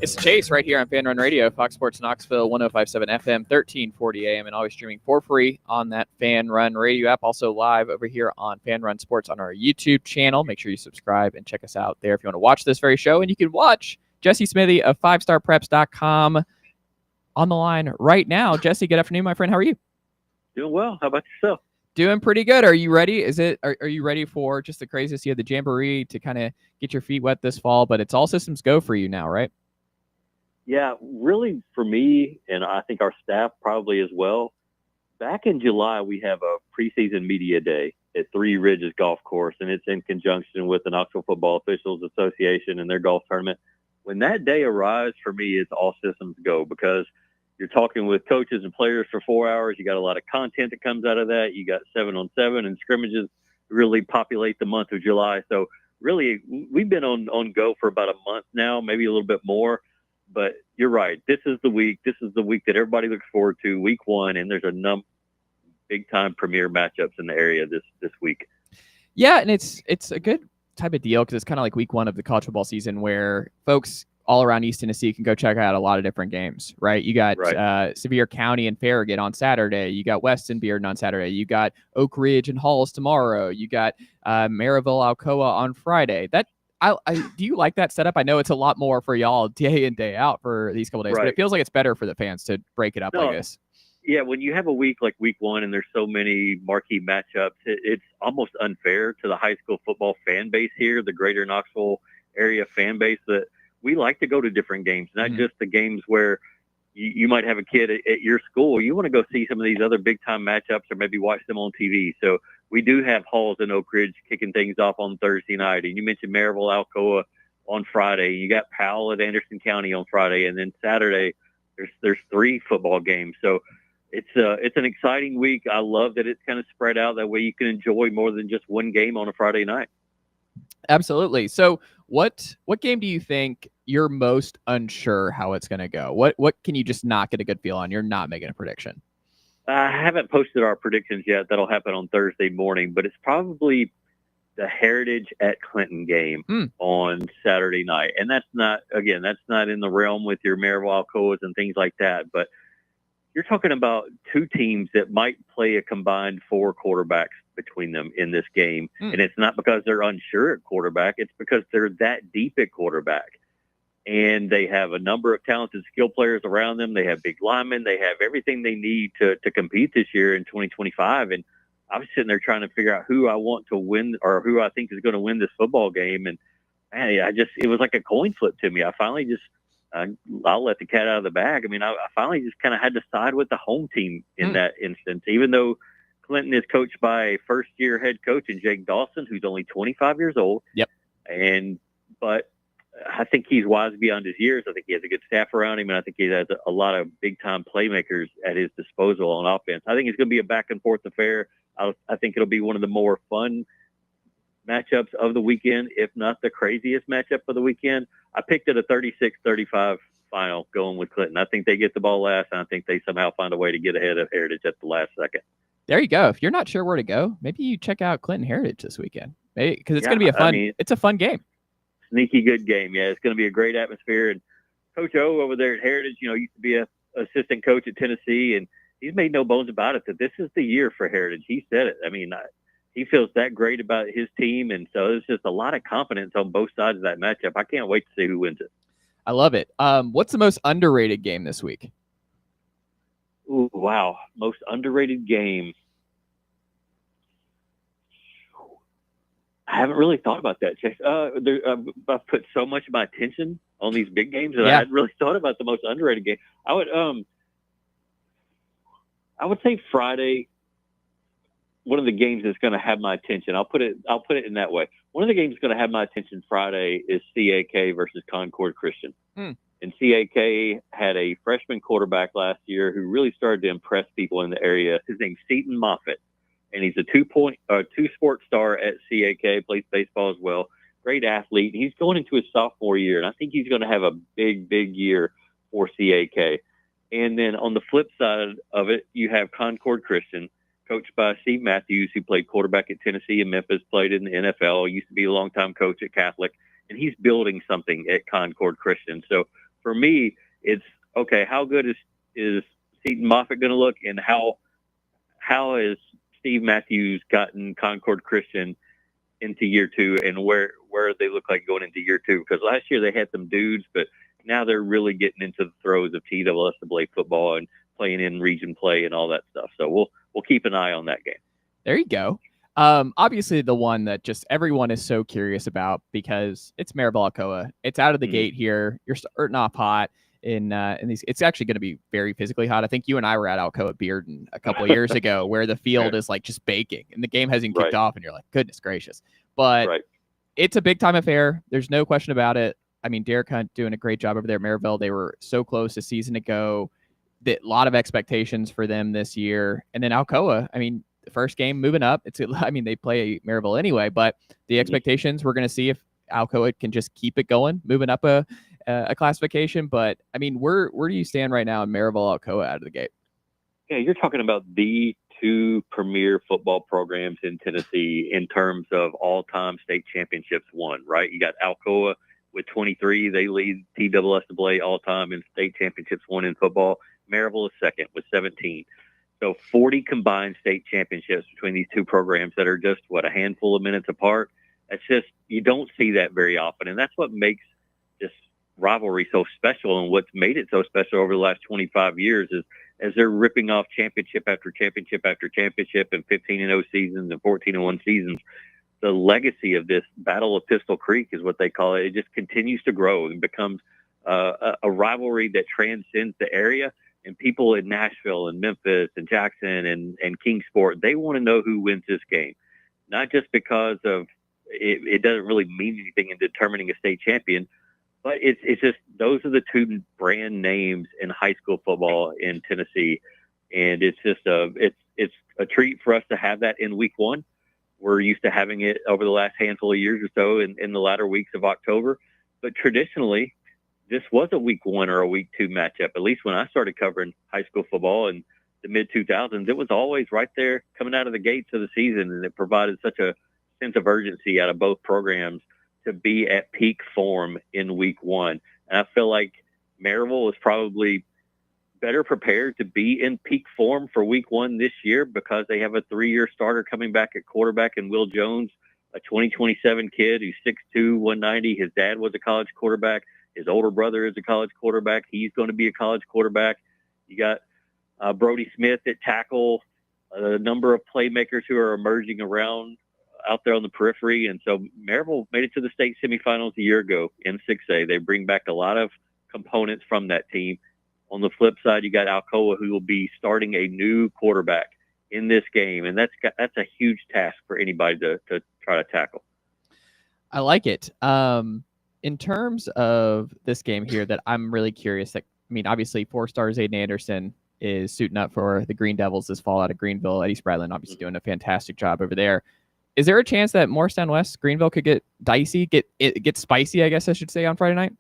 It's Chase right here on Fan Run Radio, Fox Sports Knoxville, 105.7 FM, 1340 AM, and always streaming for free on that Fan Run Radio app. Also live over here on Fan Run Sports on our YouTube channel. Make sure you subscribe and check us out there if you want to watch this very show. And you can watch Jesse Smithy of 5starpreps.com on the line right now. Jesse, good afternoon, my friend. How are you? Doing well. How about yourself? Doing pretty good. Are you ready? Are you ready for just the craziness? You had the Jamboree to kind of get your feet wet this fall, but it's all systems go for you now, right? Yeah, really for me, and I think our staff probably as well. Back in July, we have a preseason media day at Three Ridges Golf Course, and it's in conjunction with the Knoxville Football Officials Association and their golf tournament. When that day arrives, for me, it's all systems go because you're talking with coaches and players for 4 hours. You got a lot of content that comes out of that. You got 7-on-7 and scrimmages really populate the month of July. So really, we've been on go for about a month now, maybe a little bit more. But you're right. This is the week. This is the week that everybody looks forward to, week one, and there's a big-time premier matchups in the area this week. Yeah, and it's a good type of deal because it's kind of like week one of the college football season where folks all around East Tennessee can go check out a lot of different games, right? You got Sevier County and Farragut on Saturday. You got Weston Bearden on Saturday. You got Oak Ridge and Halls tomorrow. You got Maryville, Alcoa on Friday. Do you like that setup? I know it's a lot more for y'all day in, day out for these couple days, but it feels like it's better for the fans to break it up like this. Yeah, when you have a week like week one and there's so many marquee matchups, it's almost unfair to the high school football fan base here, the greater Knoxville area fan base, that we like to go to different games, not just the games where you might have a kid at your school. You want to go see some of these other big-time matchups or maybe watch them on TV. So we do have Halls and Oak Ridge kicking things off on Thursday night. And you mentioned Maryville, Alcoa on Friday. You got Powell at Anderson County on Friday. And then Saturday, there's 3 football games. So it's an exciting week. I love that it's kind of spread out. That way you can enjoy more than just one game on a Friday night. Absolutely. So what game do you think you're most unsure how it's going to go? What can you just not get a good feel on? You're not making a prediction. I haven't posted our predictions yet. That'll happen on Thursday morning, but it's probably the Heritage at Clinton game on Saturday night. And that's not in the realm with your Maryville Alcoas and things like that. But you're talking about two teams that might play a combined 4 quarterbacks between them in this game. And it's not because they're unsure at quarterback. It's because they're that deep at quarterback. And they have a number of talented skill players around them. They have big linemen. They have everything they need to compete this year in 2025. And I was sitting there trying to figure out who I want to win or who I think is going to win this football game. And man, it was like a coin flip to me. I finally I'll let the cat out of the bag. I mean, I finally just kind of had to side with the home team in that instance, even though Clinton is coached by a first-year head coach in Jake Dawson, who's only 25 years old. Yep. But I think he's wise beyond his years. I think he has a good staff around him, and I think he has a lot of big-time playmakers at his disposal on offense. I think it's going to be a back-and-forth affair. I think it'll be one of the more fun matchups of the weekend, if not the craziest matchup of the weekend. I picked it a 36-35 final going with Clinton. I think they get the ball last, and I think they somehow find a way to get ahead of Heritage at the last second. There you go. If you're not sure where to go, maybe you check out Clinton Heritage this weekend. Maybe because it's going to be it's a fun game. Sneaky good game. Yeah, it's going to be a great atmosphere. And Coach O over there at Heritage, used to be a assistant coach at Tennessee, and he's made no bones about it that this is the year for Heritage. He said it. I mean, he feels that great about his team, and so there's just a lot of confidence on both sides of that matchup. I can't wait to see who wins it. I love it. What's the most underrated game this week? Ooh, wow. Most underrated game. I haven't really thought about that, Chase. I've put so much of my attention on these big games that I hadn't really thought about the most underrated game. I would say Friday. One of the games that's going to have my attention. I'll put it in that way. One of the games that's going to have my attention Friday is CAK versus Concord Christian. And CAK had a freshman quarterback last year who really started to impress people in the area. His name's Seton Moffitt, and he's a two-sport star at CAK, plays baseball as well. Great athlete. He's going into his sophomore year, and I think he's going to have a big, big year for CAK. And then on the flip side of it, you have Concord Christian, coached by Steve Matthews, who played quarterback at Tennessee and Memphis, played in the NFL, used to be a longtime coach at Catholic, and he's building something at Concord Christian. So for me, it's, okay, how good is Seton Moffitt going to look, and how has Steve Matthews gotten Concord Christian into year 2, and where they look like going into year 2? Because last year they had some dudes, but now they're really getting into the throes of TSSAA football and playing in region play and all that stuff. So we'll keep an eye on that game. There you go. Obviously the one that just everyone is so curious about because it's Maryville Alcoa. It's out of the gate here. You're starting off hot in these. It's actually going to be very physically hot. I think you and I were at Alcoa Bearden a couple of years ago where the field is like just baking and the game hasn't kicked off and you're like, goodness gracious. But it's a big time affair. There's no question about it. I mean, Derek Hunt doing a great job over there at Maryville. They were so close a season ago. A lot of expectations for them this year. And then Alcoa, I mean, the first game moving up. They play Maryville anyway, but the expectations, we're going to see if Alcoa can just keep it going, moving up a classification. But I mean, where do you stand right now in Maryville Alcoa out of the gate? Yeah, you're talking about the 2 premier football programs in Tennessee in terms of all-time state championships won, right? You got Alcoa with 23. They lead TSSAA all-time in state championships won in football. Maryville is second with 17. So 40 combined state championships between these 2 programs that are just, a handful of minutes apart. That's just, you don't see that very often. And that's what makes this rivalry so special, and what's made it so special over the last 25 years is as they're ripping off championship after championship after championship and 15-0 seasons and 14-1 seasons, the legacy of this Battle of Pistol Creek is what they call it. It just continues to grow and becomes a rivalry that transcends the area. And people in Nashville and Memphis and Jackson and Kingsport, they want to know who wins this game. Not just because of it doesn't really mean anything in determining a state champion, but it's just those are the 2 brand names in high school football in Tennessee. And it's just it's a treat for us to have that in week 1. We're used to having it over the last handful of years or so in the latter weeks of October. But traditionally, this was a week 1 or a week 2 matchup. At least when I started covering high school football in the mid 2000s, it was always right there coming out of the gates of the season, and it provided such a sense of urgency out of both programs to be at peak form in week 1. And I feel like Maryville is probably better prepared to be in peak form for week 1 this year because they have a 3-year starter coming back at quarterback in Will Jones, a 2027 kid who's 6'2", 190. His dad was a college quarterback. His older brother is a college quarterback. He's going to be a college quarterback. You got Brody Smith at tackle, a number of playmakers who are emerging around out there on the periphery. And so Maryville made it to the state semifinals a year ago in 6A. They bring back a lot of components from that team. On the flip side, you got Alcoa, who will be starting a new quarterback in this game. And that's a huge task for anybody to try to tackle. I like it. In terms of this game here that I'm really curious, that, I mean, obviously 4-star Aiden Anderson is suiting up for the Green Devils this fall out of Greenville. Eddie Spradlin obviously doing a fantastic job over there. Is there a chance that Morristown West, Greenville could get dicey, get spicy, I guess I should say, on Friday night?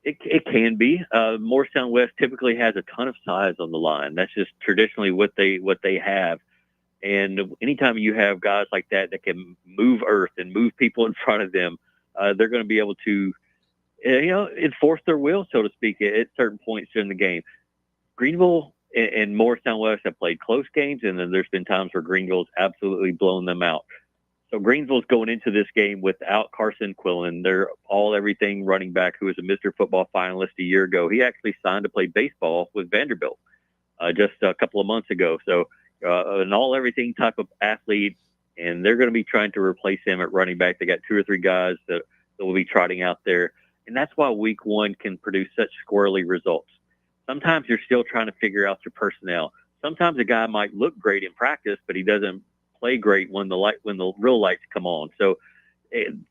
It can be. Morristown West typically has a ton of size on the line. That's just traditionally what they have. And anytime you have guys like that can move earth and move people in front of them, they're going to be able to, enforce their will, so to speak, at certain points during the game. Greenville and Morristown West have played close games, and then there's been times where Greenville's absolutely blown them out. So Greenville's going into this game without Carson Quillen, their all-everything running back who was a Mr. Football finalist a year ago. He actually signed to play baseball with Vanderbilt just a couple of months ago. So an all-everything type of athlete, and they're going to be trying to replace him at running back. They got 2 or 3 guys that will be trotting out there. And that's why week 1 can produce such squirrely results. Sometimes you're still trying to figure out your personnel. Sometimes a guy might look great in practice, but he doesn't play great when the real lights come on. So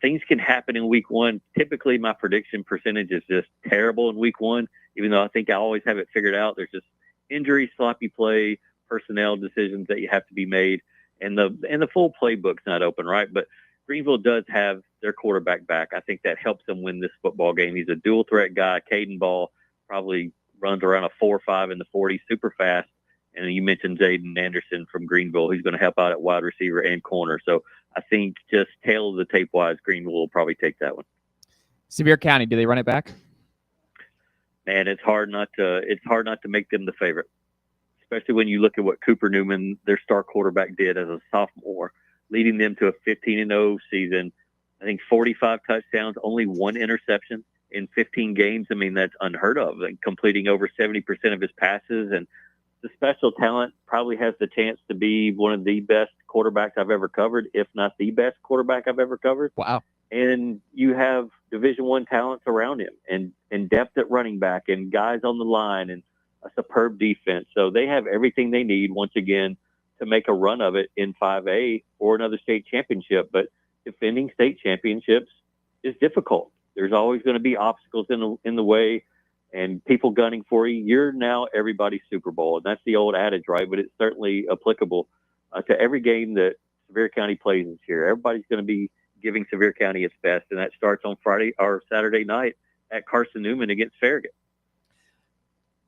things can happen in week 1. Typically, my prediction percentage is just terrible in week 1, even though I think I always have it figured out. There's just injury, sloppy play, personnel decisions that you have to be made, and the full playbook's not open, right? But Greenville does have their quarterback back. I think that helps them win this football game. He's a dual threat guy. Caden Ball probably runs around a 4.5 in the 40, super fast. And you mentioned Aiden Anderson from Greenville. He's going to help out at wide receiver and corner. So I think just tail of the tape wise, Greenville will probably take that one. Sevier County, do they run it back? Man, it's hard not to make them the favorite, especially when you look at what Cooper Newman, their star quarterback, did as a sophomore, leading them to a 15-0 season. I think 45 touchdowns, only 1 interception in 15 games. I mean, that's unheard of. Like, completing over 70% of his passes, and the special talent probably has the chance to be one of the best quarterbacks I've ever covered, if not the best quarterback I've ever covered. Wow. And you have Division I talents around him, and depth at running back, and guys on the line, and a superb defense. So they have everything they need, once again, to make a run of it in 5A or another state championship. But defending state championships is difficult. There's always going to be obstacles in the way, and people gunning for you. You're now everybody's Super Bowl, and that's the old adage, right? But it's certainly applicable to every game that Sevier County plays this year. Everybody's going to be giving Sevier County its best, and that starts on Friday or Saturday night at Carson Newman against Farragut.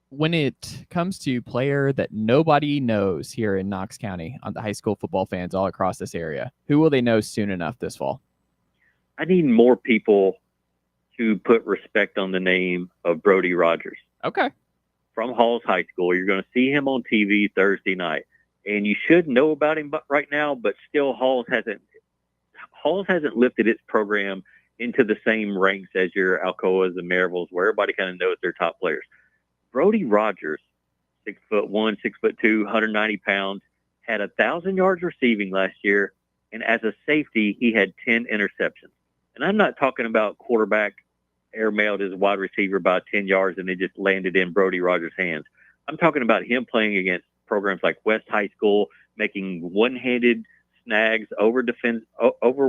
When it comes to player that nobody knows here in Knox County, on the high school football fans all across this area, who will they know soon enough this fall? I need more people to put respect on the name of Brody Rogers. Okay. From Halls High School. You're going to see him on TV Thursday night. And you should know about him right now, but still Halls hasn't lifted its program into the same ranks as your Alcoas and Maryvilles, where everybody kind of knows their top players. Brody Rogers, 6'1", 6'2", 190 pounds, had 1,000 yards receiving last year, and as a safety, he had 10 interceptions. And I'm not talking about quarterback airmailed his wide receiver by 10 yards and it just landed in Brody Rogers' hands. I'm talking about him playing against programs like West High School, making one-handed snags over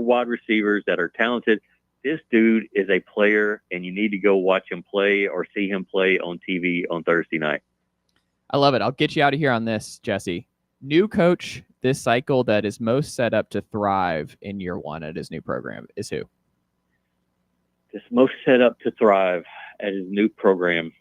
wide receivers that are talented. This dude is a player, and you need to go watch him play or see him play on TV on Thursday night. I love it. I'll get you out of here on this, Jesse. New coach this cycle that is most set up to thrive in year 1 at his new program is who? just most set up to thrive at his new program.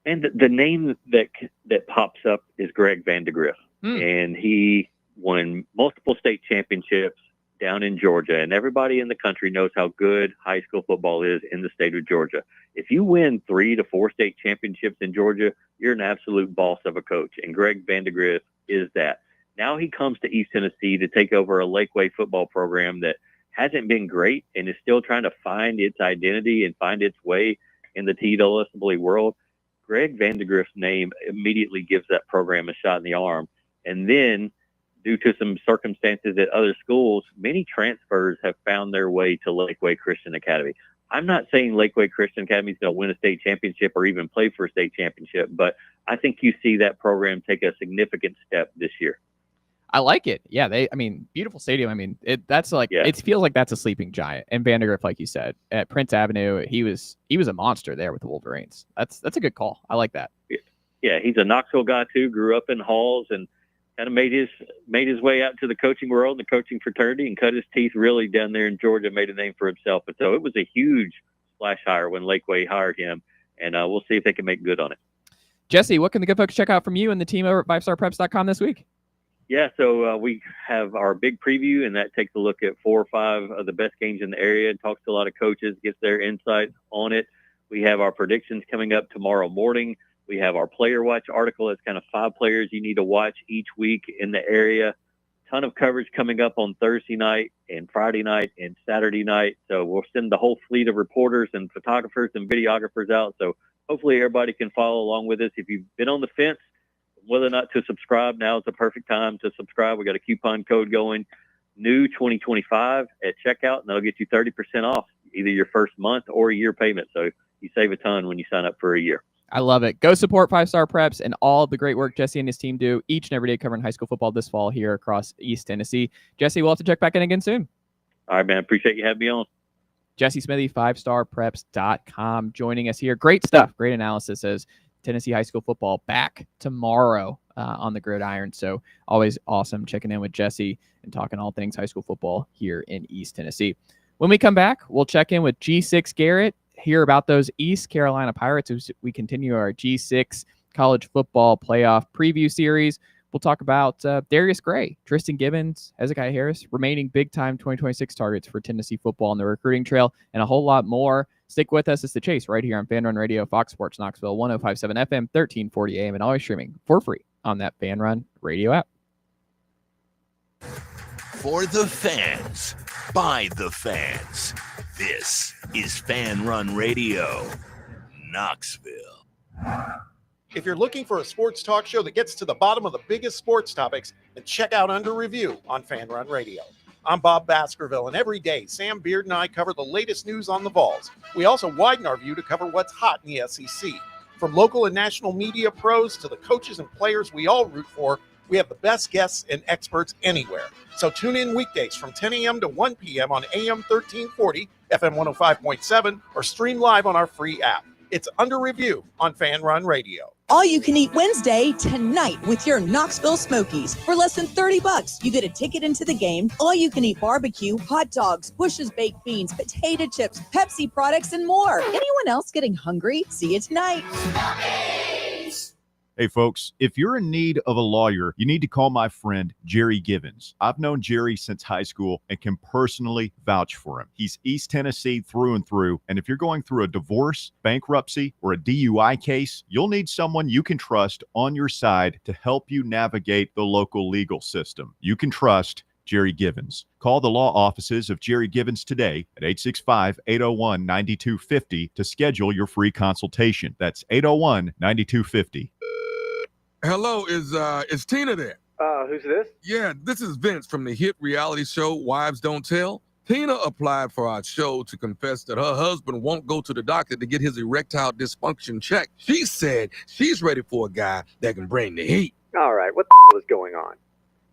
And the name that pops up is Greg Vandegrift. And he won multiple state championships down in Georgia. And everybody in the country knows how good high school football is in the state of Georgia. If you win 3 to 4 state championships in Georgia, you're an absolute boss of a coach. And Greg Vandegrift is that. Now he comes to East Tennessee to take over a Lakeway football program that hasn't been great and is still trying to find its identity and find its way in the TSSAA world. Greg Vandegrift's name immediately gives that program a shot in the arm. And then, due to some circumstances at other schools, many transfers have found their way to Lakeway Christian Academy. I'm not saying Lakeway Christian Academy is going to win a state championship or even play for a state championship, but I think you see that program take a significant step this year. I like it. Yeah, beautiful stadium. It feels like that's a sleeping giant. And Vandegrift, like you said, at Prince Avenue, he was a monster there with the Wolverines. That's a good call. I like that. Yeah, he's a Knoxville guy too. Grew up in Halls and kind of made his way out to the coaching world, the coaching fraternity, and cut his teeth really down there in Georgia. Made a name for himself. And so it was a huge splash hire when Lakeway hired him, and we'll see if they can make good on it. Jesse, what can the good folks check out from you and the team over at 5starpreps.com this week? Yeah, so we have our big preview, and that takes a look at 4 or 5 of the best games in the area and talks to a lot of coaches, gets their insights on it. We have our predictions coming up tomorrow morning. We have our Player Watch article. It's kind of 5 players you need to watch each week in the area. Ton of coverage coming up on Thursday night and Friday night and Saturday night. So we'll send the whole fleet of reporters and photographers and videographers out. So hopefully everybody can follow along with us. If you've been on the fence whether or not to subscribe, now is the perfect time to subscribe. We got a coupon code going, new 2025 at checkout, and that'll get you 30% off either your first month or a year payment. So you save a ton when you sign up for a year. I love it. Go support 5-Star Preps and all the great work Jesse and his team do each and every day covering high school football this fall here across East Tennessee. Jesse, we'll have to check back in again soon. All right, man. Appreciate you having me on. Jesse Smithy, 5starpreps.com, joining us here. Great stuff. Great analysis as Tennessee high school football back tomorrow on the gridiron. So always awesome checking in with Jesse and talking all things high school football here in East Tennessee. When we come back, we'll check in with G6 Garrett, hear about those East Carolina Pirates as we continue our G6 college football playoff preview series. We'll talk about Darius Gray, Tristan Gibbons, Hezekiah Harris, remaining big-time 2026 targets for Tennessee football on the recruiting trail, and a whole lot more. Stick with us. It's The Chase right here on Fan Run Radio, Fox Sports Knoxville, 105.7 FM, 1340 AM, and always streaming for free on that Fan Run Radio app. For the fans, by the fans, this is Fan Run Radio, Knoxville. If you're looking for a sports talk show that gets to the bottom of the biggest sports topics, then check out Under Review on Fan Run Radio. I'm Bob Baskerville, and every day, Sam Beard and I cover the latest news on the Vols. We also widen our view to cover what's hot in the SEC. From local and national media pros to the coaches and players we all root for, we have the best guests and experts anywhere. So tune in weekdays from 10 a.m. to 1 p.m. on AM 1340, FM 105.7, or stream live on our free app. It's Under Review on Fan Run Radio. All you can eat Wednesday tonight with your Knoxville Smokies. For less than $30, you get a ticket into the game, all you can eat barbecue, hot dogs, Bush's baked beans, potato chips, Pepsi products, and more. Anyone else getting hungry? See you tonight. Hey, folks, if you're in need of a lawyer, you need to call my friend Jerry Givens. I've known Jerry since high school and can personally vouch for him. He's East Tennessee through and through. And if you're going through a divorce, bankruptcy, or a DUI case, you'll need someone you can trust on your side to help you navigate the local legal system. You can trust Jerry Givens. Call the law offices of Jerry Givens today at 865-801-9250 to schedule your free consultation. That's 801-9250. Hello, is Tina there? Who's this? Yeah, this is Vince from the hit reality show Wives Don't Tell. Tina applied for our show to confess that her husband won't go to the doctor to get his erectile dysfunction checked. She said she's ready for a guy that can bring the heat. All right, what the hell is going on?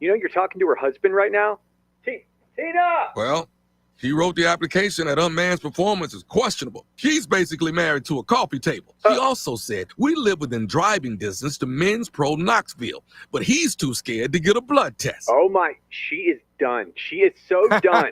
You know you're talking to her husband right now? Tina! Well, she wrote the application that her man's performance is questionable. She's basically married to a coffee table. She also said, we live within driving distance to Men's Pro Knoxville, but he's too scared to get a blood test. Oh my, she is done. She is so done.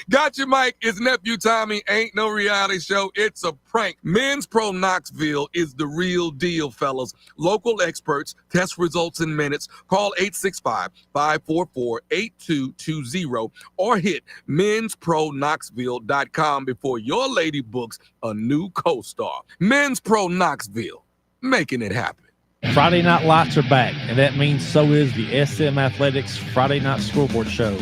Gotcha, Mike. It's nephew Tommy. Ain't no reality show. It's a prank. Men's Pro Knoxville is the real deal, fellas. Local experts, test results in minutes. Call 865-544-8220 or hit menspronknoxville.com before your lady books a new co-star. Men's Pro Knoxville, making it happen. Friday Night Lights are back, and that means so is the SM Athletics Friday Night Scoreboard Show.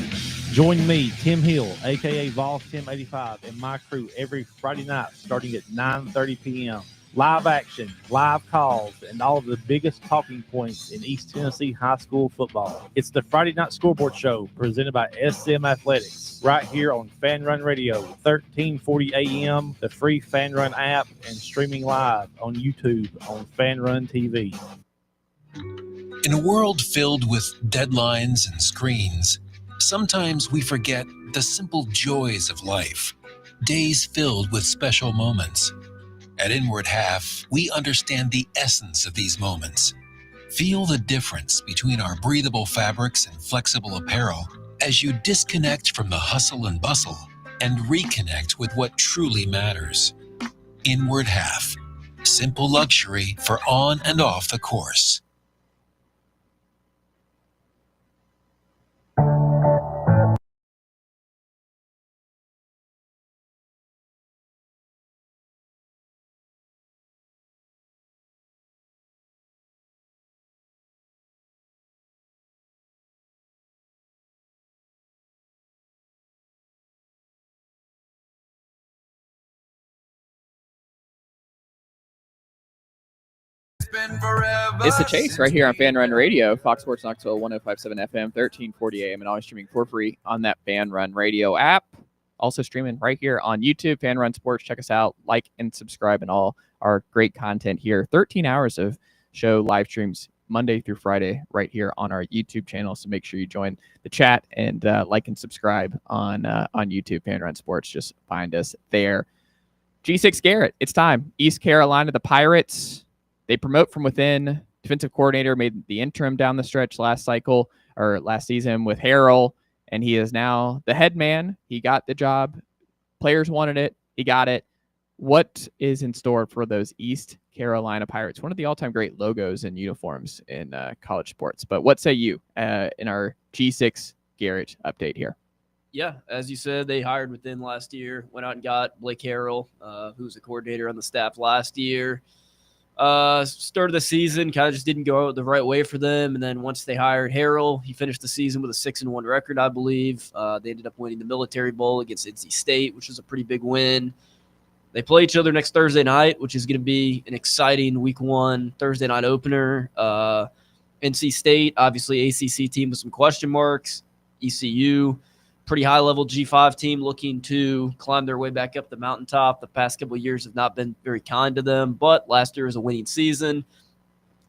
Join me, Tim Hill, a.k.a. Vols 1085, and my crew every Friday night starting at 9:30 p.m. Live action, live calls, and all of the biggest talking points in East Tennessee high school football. It's the Friday Night Scoreboard Show presented by SM Athletics right here on Fan Run Radio, 1340 a.m., the free Fan Run app, and streaming live on YouTube on Fan Run TV. In a world filled with deadlines and screens, sometimes we forget the simple joys of life, days filled with special moments. At Inward Half, we understand the essence of these moments. Feel the difference between our breathable fabrics and flexible apparel as you disconnect from the hustle and bustle and reconnect with what truly matters. Inward Half, simple luxury for on and off the course. It's the Chase right here on Fan Run Radio, Fox Sports Knoxville, 105.7 FM, 1340 AM, and always streaming for free on that Fan Run Radio app. Also streaming right here on YouTube, Fan Run Sports. Check us out, like and subscribe, and all our great content here. 13 hours of show live streams Monday through Friday right here on our YouTube channel. So make sure you join the chat and like and subscribe on YouTube, Fan Run Sports. Just find us there. G6 Garrett, it's time. East Carolina, the Pirates. They promote from within. Defensive coordinator made the interim down the stretch last season with Harrell, and he is now the head man. He got the job. Players wanted it. He got it. What is in store for those East Carolina Pirates? One of the all-time great logos and uniforms in college sports. But what say you in our G6 Garrett update here? Yeah, as you said, they hired within last year. Went out and got Blake Harrell, who was a coordinator on the staff last year. Start of the season kind of just didn't go the right way for them, and then once they hired Harrell, he finished the season with a 6-1 record, I believe. They ended up winning the Military Bowl against NC State, which was a pretty big win. They play each other next Thursday night, which is going to be an exciting Week 1 Thursday night opener. NC State, obviously ACC team with some question marks. ECU, pretty high-level G5 team looking to climb their way back up the mountaintop. The past couple of years have not been very kind to them, but last year was a winning season.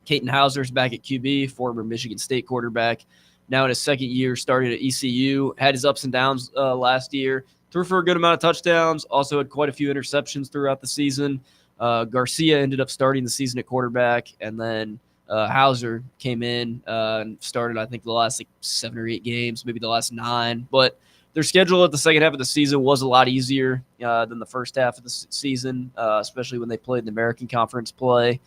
Caton Hauser's back at QB, former Michigan State quarterback. Now in his second year starting at ECU. Had his ups and downs last year. Threw for a good amount of touchdowns. Also had quite a few interceptions throughout the season. Garcia ended up starting the season at quarterback, and then Hauser came in and started, I think, the last 7 or 8 games, maybe the last 9. But their schedule at the second half of the season was a lot easier than the first half of the season, especially when they played the American Conference play.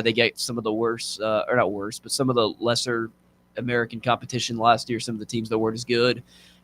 They get some of the worst, or not worse, but some of the lesser American competition last year, some of the teams that weren't as good,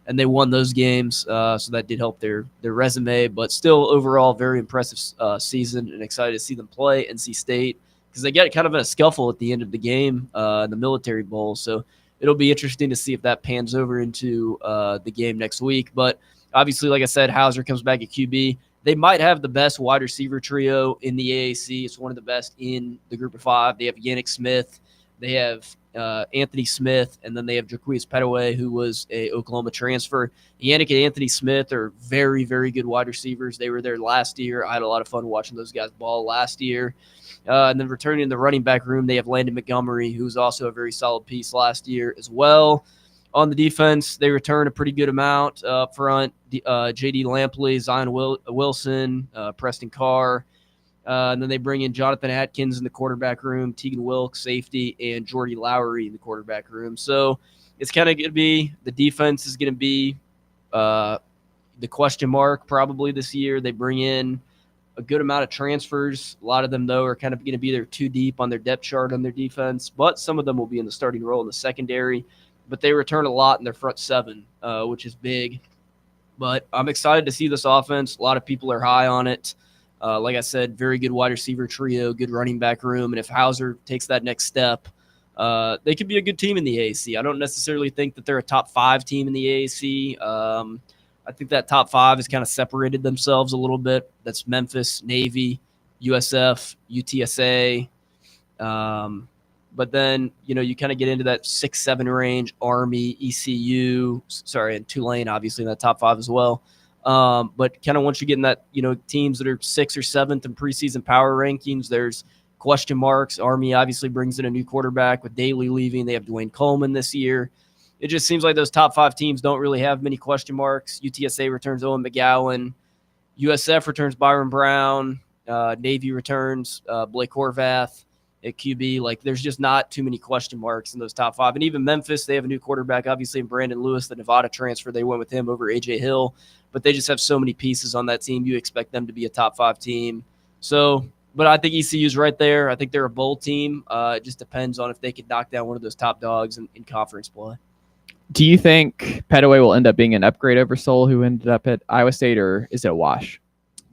and they won those games. So that did help their resume, but still overall very impressive season, and excited to see them play NC State because they get kind of a scuffle at the end of the game in the Military Bowl. So it'll be interesting to see if that pans over into the game next week. But obviously, like I said, Hauser comes back at QB. They might have the best wide receiver trio in the AAC. It's one of the best in the group of 5. They have Yannick Smith. They have Anthony Smith, and then they have Jaquiz Petaway, who was a Oklahoma transfer. Yannick and Anthony Smith are very, very good wide receivers. They were there last year. I had a lot of fun watching those guys ball last year. And then returning in the running back room, they have Landon Montgomery, who was also a very solid piece last year as well. On the defense, they return a pretty good amount up front. J.D. Lampley, Zion Wilson, Preston Carr. And then they bring in Jonathan Atkins in the quarterback room, Tegan Wilkes, safety, and Jordy Lowry in the quarterback room. So it's kind of going to be – the defense is going to be the question mark probably this year. They bring in a good amount of transfers. A lot of them, though, are kind of going to be there too deep on their depth chart on their defense. But some of them will be in the starting role in the secondary. But they return a lot in their front seven, which is big. But I'm excited to see this offense. A lot of people are high on it. Like I said, very good wide receiver trio, good running back room. And if Hauser takes that next step, they could be a good team in the AAC. I don't necessarily think that they're a top 5 team in the AAC. I think that top 5 has kind of separated themselves a little bit. That's Memphis, Navy, USF, UTSA. But then, you kind of get into that 6-7 range, Army, ECU, and Tulane, obviously, in that top 5 as well. But kind of once you get in that, teams that are 6th or 7th in preseason power rankings, there's question marks. Army obviously brings in a new quarterback with Daly leaving. They have Dwayne Coleman this year. It just seems like those top 5 teams don't really have many question marks. UTSA returns Owen McGowan. USF returns Byron Brown. Navy returns Blake Horvath at QB. Like, there's just not too many question marks in those top 5. And even Memphis, they have a new quarterback, obviously, in Brandon Lewis, the Nevada transfer. They went with him over A.J. Hill. But they just have so many pieces on that team. You expect them to be a top 5 team. So, but I think ECU's right there. I think they're a bowl team. It just depends on if they can knock down one of those top dogs in conference play. Do you think Pettaway will end up being an upgrade over Soul, who ended up at Iowa State, or is it a wash?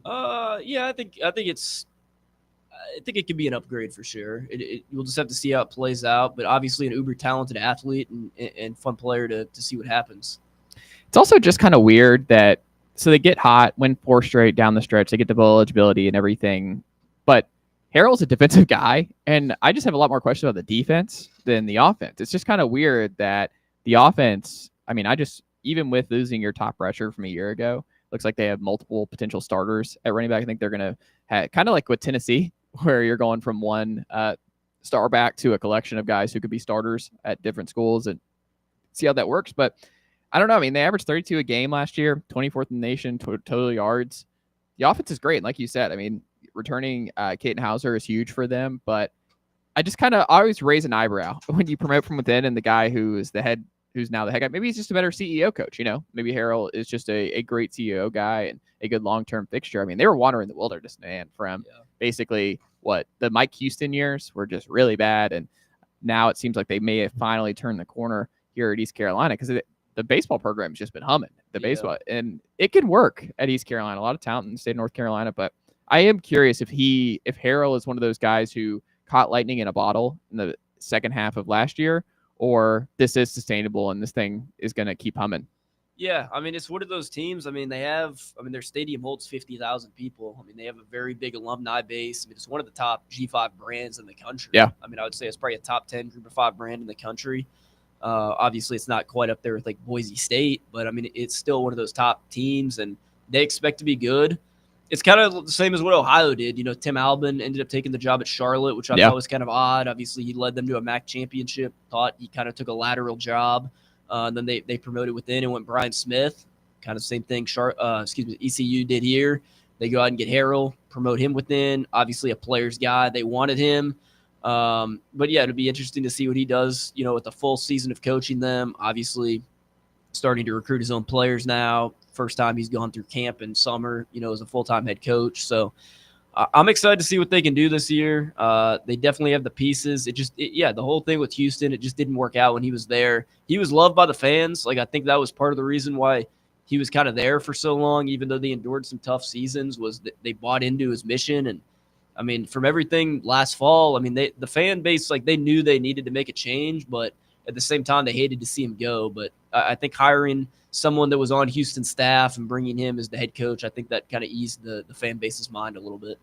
Yeah, I think it could be an upgrade for sure. You'll just have to see how it plays out. But obviously, an uber talented athlete and fun player to see what happens. It's also just kind of weird that they get hot, win 4 straight down the stretch, they get the bowl eligibility and everything, but Harrell's a defensive guy, and I just have a lot more questions about the defense than the offense. It's just kind of weird that the offense, even with losing your top rusher from a year ago, looks like they have multiple potential starters at running back. I think they're going to have, kind of like with Tennessee, where you're going from one star back to a collection of guys who could be starters at different schools, and see how that works. But I don't know. They averaged 32 a game last year, 24th in the nation, total yards. The offense is great. Like you said, returning Caden Hauser is huge for them, but I just kind of always raise an eyebrow when you promote from within and the guy who's now the head guy, maybe he's just a better CEO coach, maybe Harrell is just a great CEO guy and a good long-term fixture. They were wandering the wilderness, man, from basically the Mike Houston years were just really bad. And now it seems like they may have finally turned the corner here at East Carolina, because the baseball program's just been humming baseball, and it can work at East Carolina. A lot of talent in the state of North Carolina, but I am curious if Harrell is one of those guys who caught lightning in a bottle in the second half of last year, or this is sustainable and this thing is going to keep humming. Yeah, it's one of those teams. Their stadium holds 50,000 people. They have a very big alumni base. It's one of the top G5 brands in the country. Yeah. I would say it's probably a top 10 group of 5 brand in the country. Obviously, it's not quite up there with like Boise State, but it's still one of those top teams, and they expect to be good. It's kind of the same as what Ohio did. Tim Albin ended up taking the job at Charlotte, which I thought was kind of odd. Obviously, he led them to a MAC championship. Thought he kind of took a lateral job. And then they promoted within and went Brian Smith. Kind of same thing ECU did here. They go out and get Harrell, promote him within. Obviously, a player's guy. They wanted him. But yeah, it'll be interesting to see what he does, with a full season of coaching them. Obviously, starting to recruit his own players now. First time he's gone through camp in summer, as a full-time head coach. So I'm excited to see what they can do this year. They definitely have the pieces. The whole thing with Houston, it just didn't work out when he was there. He was loved by the fans. I think that was part of the reason why he was kind of there for so long, even though they endured some tough seasons, was that they bought into his mission. And from everything last fall, the fan base, they knew they needed to make a change, but at the same time, they hated to see him go. But I think hiring someone that was on Houston's staff and bringing him as the head coach, I think that kind of eased the fan base's mind a little bit.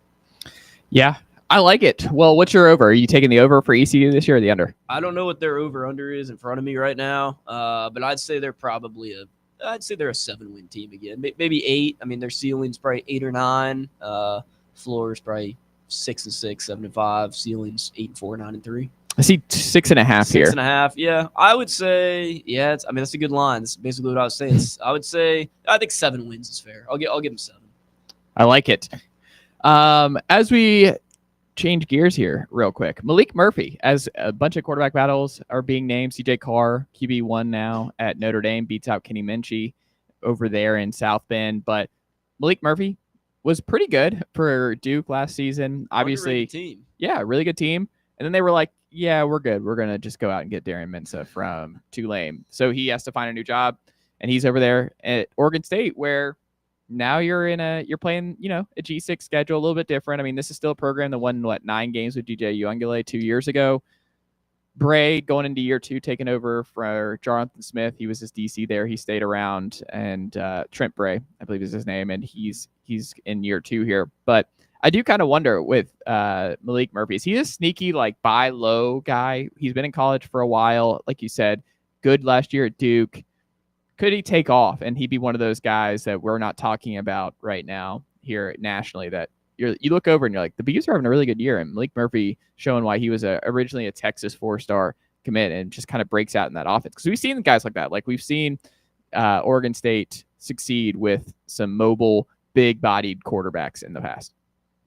Yeah, I like it. Well, what's your over? Are you taking the over for ECU this year or the under? I don't know what their over-under is in front of me right now, but I'd say they're probably they're a 7-win team again. Maybe 8. Their ceiling's probably 8 or 9. Floor's probably 6-6, 7-5. Ceiling's 8-4, 9-3. I see 6.5 here. 6.5, yeah. I would say, that's a good line. That's basically what I was saying. I think 7 wins is fair. I'll give them 7. I like it. As we change gears here real quick, Malik Murphy, as a bunch of quarterback battles are being named. CJ Carr, QB1 now at Notre Dame, beats out Kenny Minchie over there in South Bend. But Malik Murphy was pretty good for Duke last season. Obviously, team. Yeah, really good team. And then they were like, yeah, we're good. We're going to just go out and get Darian Mensah from Tulane. So he has to find a new job. And he's over there at Oregon State, where now you're playing, a G6 schedule, a little bit different. I mean, this is still a program that won 9 games with DJ Uiagalelei 2 years ago. Bray going into year 2, taking over for Jonathan Smith. He was his DC there. He stayed around, and Trent Bray, I believe is his name, and he's in year 2 here. But I do kind of wonder with Malik Murphy, is he a sneaky buy low guy? He's been in college for a while, like you said, good last year at Duke. Could he take off and he be one of those guys that we're not talking about right now here nationally, that you look over and you're like, the Bees are having a really good year, and Malik Murphy showing why he was originally a Texas 4-star commit and just kind of breaks out in that offense? Because we've seen guys like that. Like we've seen Oregon State succeed with some mobile, big-bodied quarterbacks in the past.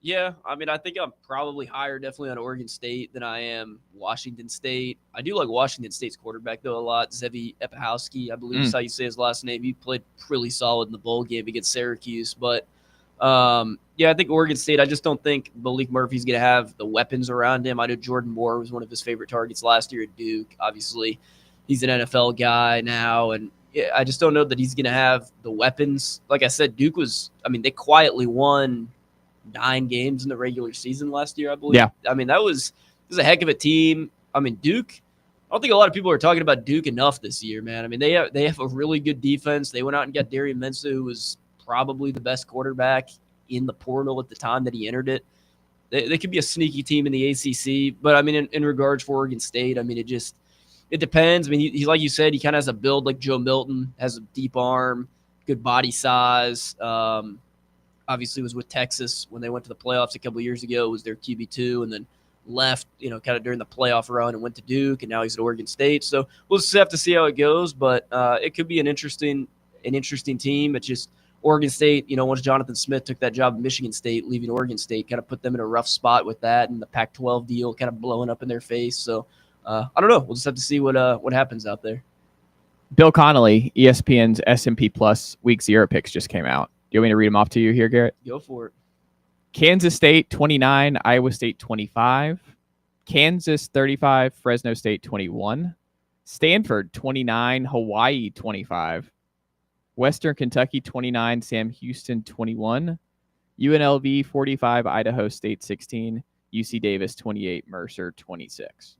Yeah, I mean, I think I'm probably higher definitely on Oregon State than I am Washington State. I do like Washington State's quarterback, though, a lot. Zevi Epihowski, I believe is how you say his last name. He played really solid in the bowl game against Syracuse. But, yeah, I think Oregon State, I just don't think Malik Murphy's going to have the weapons around him. I know Jordan Moore was one of his favorite targets last year at Duke. Obviously, he's an NFL guy now, and I just don't know that he's going to have the weapons. Like I said, Duke was – I mean, they quietly won – 9 games in the regular season last year, I believe. Yeah. I mean, it was a heck of a team. I mean, Duke, I don't think a lot of people are talking about Duke enough this year, man. I mean, they have a really good defense. They went out and got Darian Mensah, who was probably the best quarterback in the portal at the time that he entered it. They could be a sneaky team in the ACC, but I mean, in regards for Oregon State, I mean, it depends. I mean, he's like you said, he kind of has a build like Joe Milton, has a deep arm, good body size. Obviously was with Texas when they went to the playoffs a couple of years ago, was their QB2, and then left, kind of during the playoff run and went to Duke, and now he's at Oregon State. So we'll just have to see how it goes, but it could be an interesting team. It's just Oregon State, once Jonathan Smith took that job at Michigan State, leaving Oregon State kind of put them in a rough spot with that, and the Pac-12 deal kind of blowing up in their face. So I don't know. We'll just have to see what happens out there. Bill Connolly, ESPN's S&P Plus Week 0 picks just came out. You want me to read them off to you here, Garrett? Go for it. Kansas State 29, Iowa State 25, Kansas 35, Fresno State 21, Stanford 29, Hawaii 25, Western Kentucky 29, Sam Houston 21, UNLV 45, Idaho State 16, UC Davis 28, Mercer 26.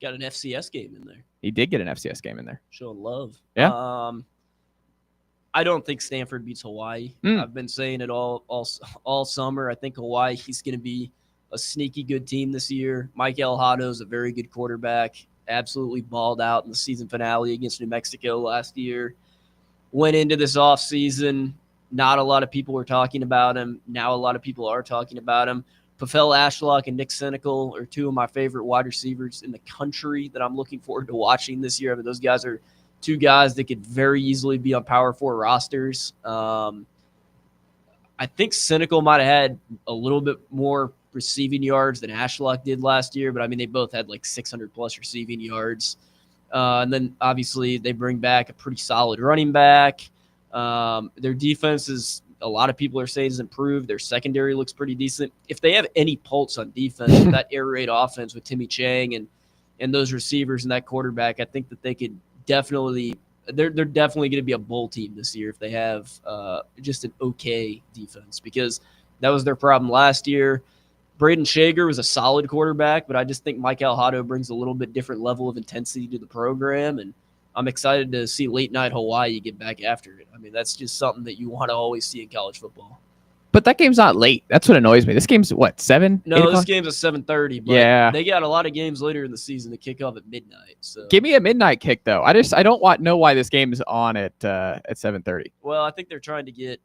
Got an FCS game in there. He did get an FCS game in there. Showing love. Yeah. I don't think Stanford beats Hawaii. I've been saying it all summer. I think Hawaii is going to be a sneaky good team this year. Mike Elhado is a very good quarterback. Absolutely balled out in the season finale against New Mexico last year. Went into this offseason. Not a lot of people were talking about him. Now a lot of people are talking about him. Pavel Ashlock and Nick Senecal are 2 of my favorite wide receivers in the country that I'm looking forward to watching this year. I mean, those guys are 2 guys that could very easily be on Power 4 rosters. I think Senecal might have had a little bit more receiving yards than Ashlock did last year, but I mean, they both had like 600-plus receiving yards. And then, obviously, they bring back a pretty solid running back. Their defense is, a lot of people are saying, is improved. Their secondary looks pretty decent. If they have any pulse on defense, with that air raid offense with Timmy Chang and those receivers and that quarterback, I think that they could definitely they're definitely going to be a bowl team this year if they have just an okay defense, because that was their problem last year. Braden Shager was a solid quarterback, but I just think Mike Elhado brings a little bit different level of intensity to the program, and I'm excited to see late night Hawaii get back after it. I mean, that's just something that you want to always see in college football. But that game's not late. That's what annoys me. This game's what, 7? No, this game's at 7:30. But yeah, they got a lot of games later in the season to kick off at midnight. So give me a midnight kick though. I don't know why this game is on at 7:30. Well, I think they're trying to get,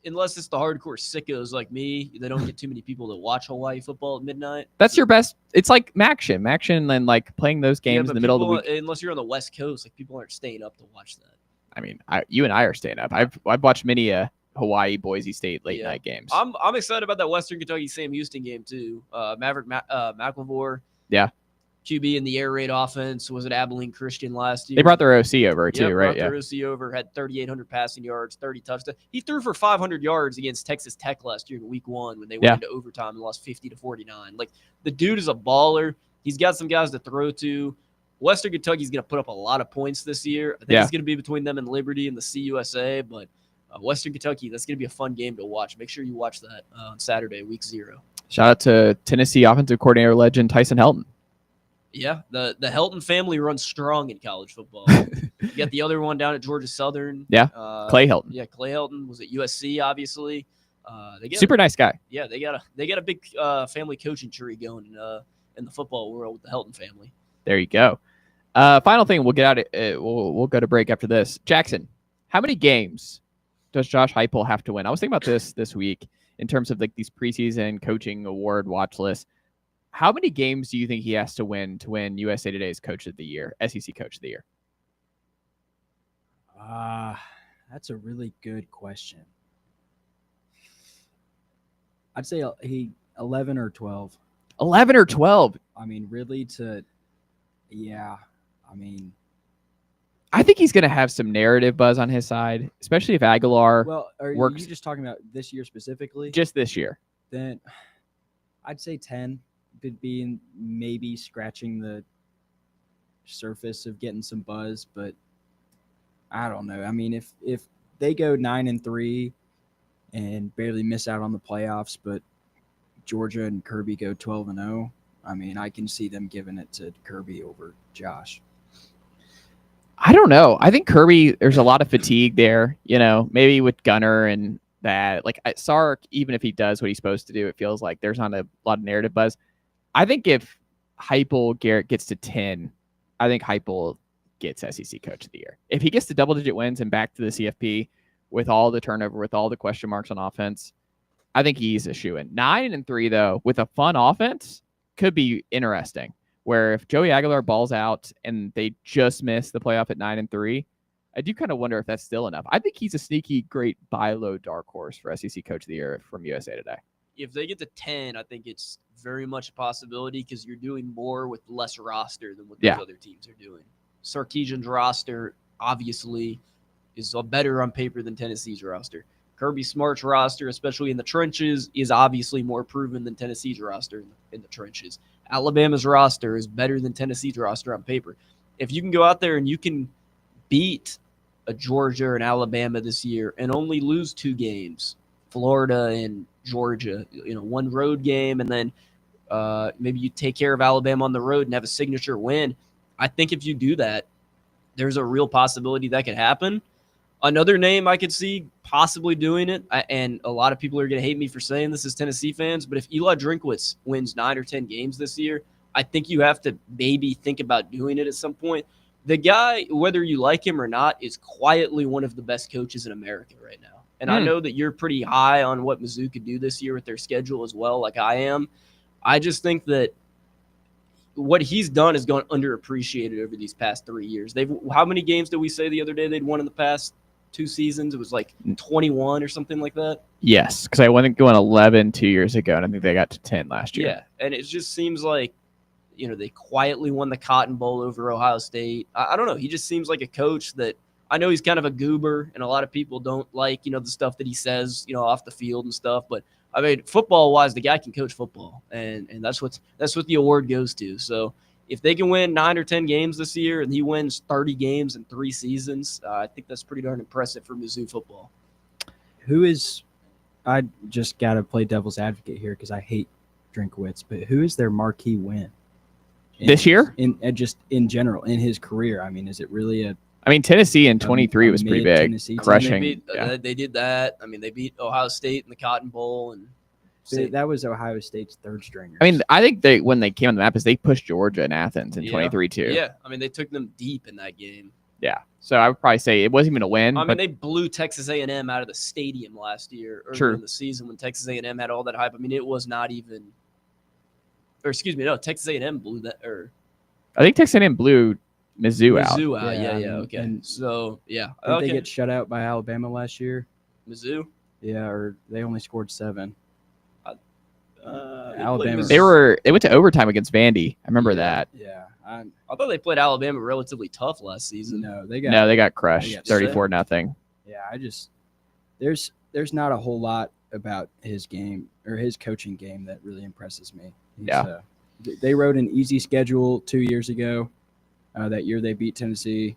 unless it's the hardcore sickos like me, they don't get too many people to watch Hawaii football at midnight. That's your best. It's like Maction and like playing those games in the middle of the week. Unless you're on the West Coast, like people aren't staying up to watch that. I mean, you and I are staying up. I've watched many a Hawaii, Boise State late night games. I'm excited about that Western Kentucky Sam Houston game too. Maverick McLevore. Yeah. QB in the air raid offense was at Abilene Christian last year. They brought their OC over too, right? Brought their OC over, had 3,800 passing yards, 30 touchdowns. He threw for 500 yards against Texas Tech last year in week 1 when they went into overtime and lost 50-49. Like, the dude is a baller. He's got some guys to throw to. Western Kentucky's going to put up a lot of points this year. I think it's going to be between them and Liberty and the CUSA, but Western Kentucky, that's going to be a fun game to watch. Make sure you watch that on Saturday, week 0. Shout out to Tennessee offensive coordinator legend Tyson Helton. Yeah, the Helton family runs strong in college football. You got the other one down at Georgia Southern. Yeah, Clay Helton. Yeah, Clay Helton was at USC, obviously. They got super nice guy. Yeah, they got a big family coaching tree going in the football world with the Helton family. There you go. Final thing, we'll get out. We'll go to break after this. Jackson, how many games does Josh Heupel have to win? I was thinking about this week in terms of like these preseason coaching award watch lists. How many games do you think he has to win USA Today's Coach of the Year, SEC Coach of the Year? That's a really good question. I'd say he 11 or 12. 11 or 12. I mean, really I think he's going to have some narrative buzz on his side, especially if Aguilar works. Are you just talking about this year specifically? Just this year. Then I'd say 10. Could be maybe scratching the surface of getting some buzz, but I don't know. I mean, if they go 9-3 and barely miss out on the playoffs, but Georgia and Kirby go 12-0, I mean, I can see them giving it to Kirby over Josh. I don't know. I think Kirby, there's a lot of fatigue there, maybe with Gunner and that. Like Sark, even if he does what he's supposed to do, it feels like there's not a lot of narrative buzz. I think if Garrett gets to 10, I think Heupel gets SEC Coach of the Year. If he gets to double-digit wins and back to the CFP with all the turnover, with all the question marks on offense, I think he's a shoo-in. 9-3, though, with a fun offense, could be interesting. Where if Joey Aguilar balls out and they just miss the playoff at 9-3, I do kind of wonder if that's still enough. I think he's a sneaky, great buy low dark horse for SEC Coach of the Year from USA Today. If they get to 10, I think it's very much a possibility because you're doing more with less roster than what those other teams are doing. Sarkisian's roster, obviously, is better on paper than Tennessee's roster. Kirby Smart's roster, especially in the trenches, is obviously more proven than Tennessee's roster in the trenches. Alabama's roster is better than Tennessee's roster on paper. If you can go out there and you can beat a Georgia or an Alabama this year and only lose 2 games, Florida and Georgia, one road game, and then maybe you take care of Alabama on the road and have a signature win. I think if you do that, there's a real possibility that could happen. Another name I could see possibly doing it, and a lot of people are going to hate me for saying this as Tennessee fans, but if Eli Drinkwitz wins 9 or 10 games this year, I think you have to maybe think about doing it at some point. The guy, whether you like him or not, is quietly one of the best coaches in America right now. And I know that you're pretty high on what Mizzou could do this year with their schedule as well, like I am. I just think that what he's done has gone underappreciated over these past 3 years. How many games did we say the other day they'd won in the past 2 seasons? It was like 21 or something like that. Yes, because I went going 11 2 years ago, and I think they got to 10 last year. Yeah, and it just seems like, they quietly won the Cotton Bowl over Ohio State. I don't know. He just seems like a coach that I know he's kind of a goober, and a lot of people don't like, the stuff that he says, off the field and stuff. But I mean, football-wise, the guy can coach football, and that's what the award goes to. So if they can win 9 or 10 games this year, and he wins 30 games in 3 seasons, I think that's pretty darn impressive for Mizzou football. I just got to play devil's advocate here because I hate Drinkwitz, but who is their marquee win this year? Just in general, in his career, I mean, is it really Tennessee in 23 was pretty big, crushing. They did that. I mean, they beat Ohio State in the Cotton Bowl, and that was Ohio State's third stringer. I mean, I think when they came on the map, they pushed Georgia and Athens in 23 too. Yeah, I mean, they took them deep in that game. Yeah, so I would probably say it wasn't even a win. I mean, they blew Texas A&M out of the stadium last year, earlier in the season when Texas A&M had all that hype. I mean, it was not even. Or excuse me, no, Texas A&M blew that. Or I think Texas A&M blew Mizzou out. Yeah, okay. So, yeah. Did they get shut out by Alabama last year? Mizzou? Yeah, or they only scored 7. Alabama. They went to overtime against Vandy. I remember that. Yeah, I thought they played Alabama relatively tough last season. No, They got crushed, 34-0. Yeah, there's not a whole lot about his game or his coaching game that really impresses me. They wrote an easy schedule 2 years ago. That year they beat Tennessee.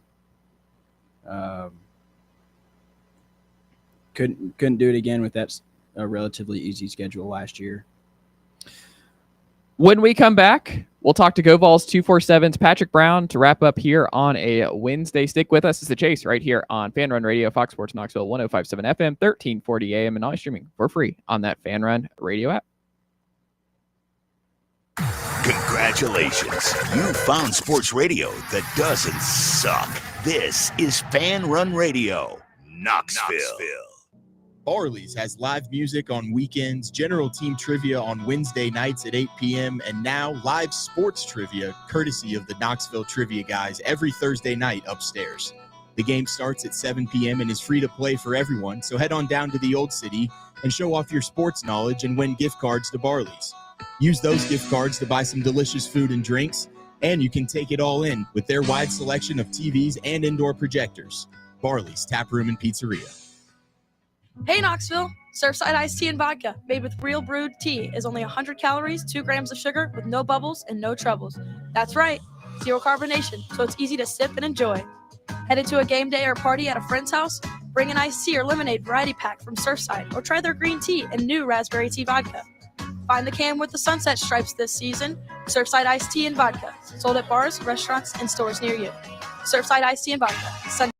Couldn't do it again with that relatively easy schedule last year. When we come back, we'll talk to GoVols247's Patrick Brown to wrap up here on a Wednesday. Stick with us. It's The Chase right here on Fan Run Radio, Fox Sports Knoxville, 105.7 FM, 1340 AM, and always streaming for free on that Fan Run Radio app. Congratulations. You found sports radio that doesn't suck. This is Fan Run Radio, Knoxville. Barley's has live music on weekends, general team trivia on Wednesday nights at 8 p.m., and now live sports trivia courtesy of the Knoxville Trivia Guys every Thursday night upstairs. The game starts at 7 p.m. and is free to play for everyone, so head on down to the Old City and show off your sports knowledge and win gift cards to Barley's. Use those gift cards to buy some delicious food and drinks, and you can take it all in with their wide selection of TVs and indoor projectors. Barley's Tap Room and Pizzeria. Hey Knoxville! Surfside iced tea and vodka, made with real brewed tea, is only 100 calories, 2 grams of sugar, with no bubbles and no troubles. That's right, 0 carbonation, so it's easy to sip and enjoy. Headed to a game day or party at a friend's house? Bring an iced tea or lemonade variety pack from Surfside, or try their green tea and new raspberry tea vodka. Find the can with the sunset stripes this season. Surfside iced tea and vodka, sold at bars, restaurants, and stores near you. Surfside iced tea and vodka.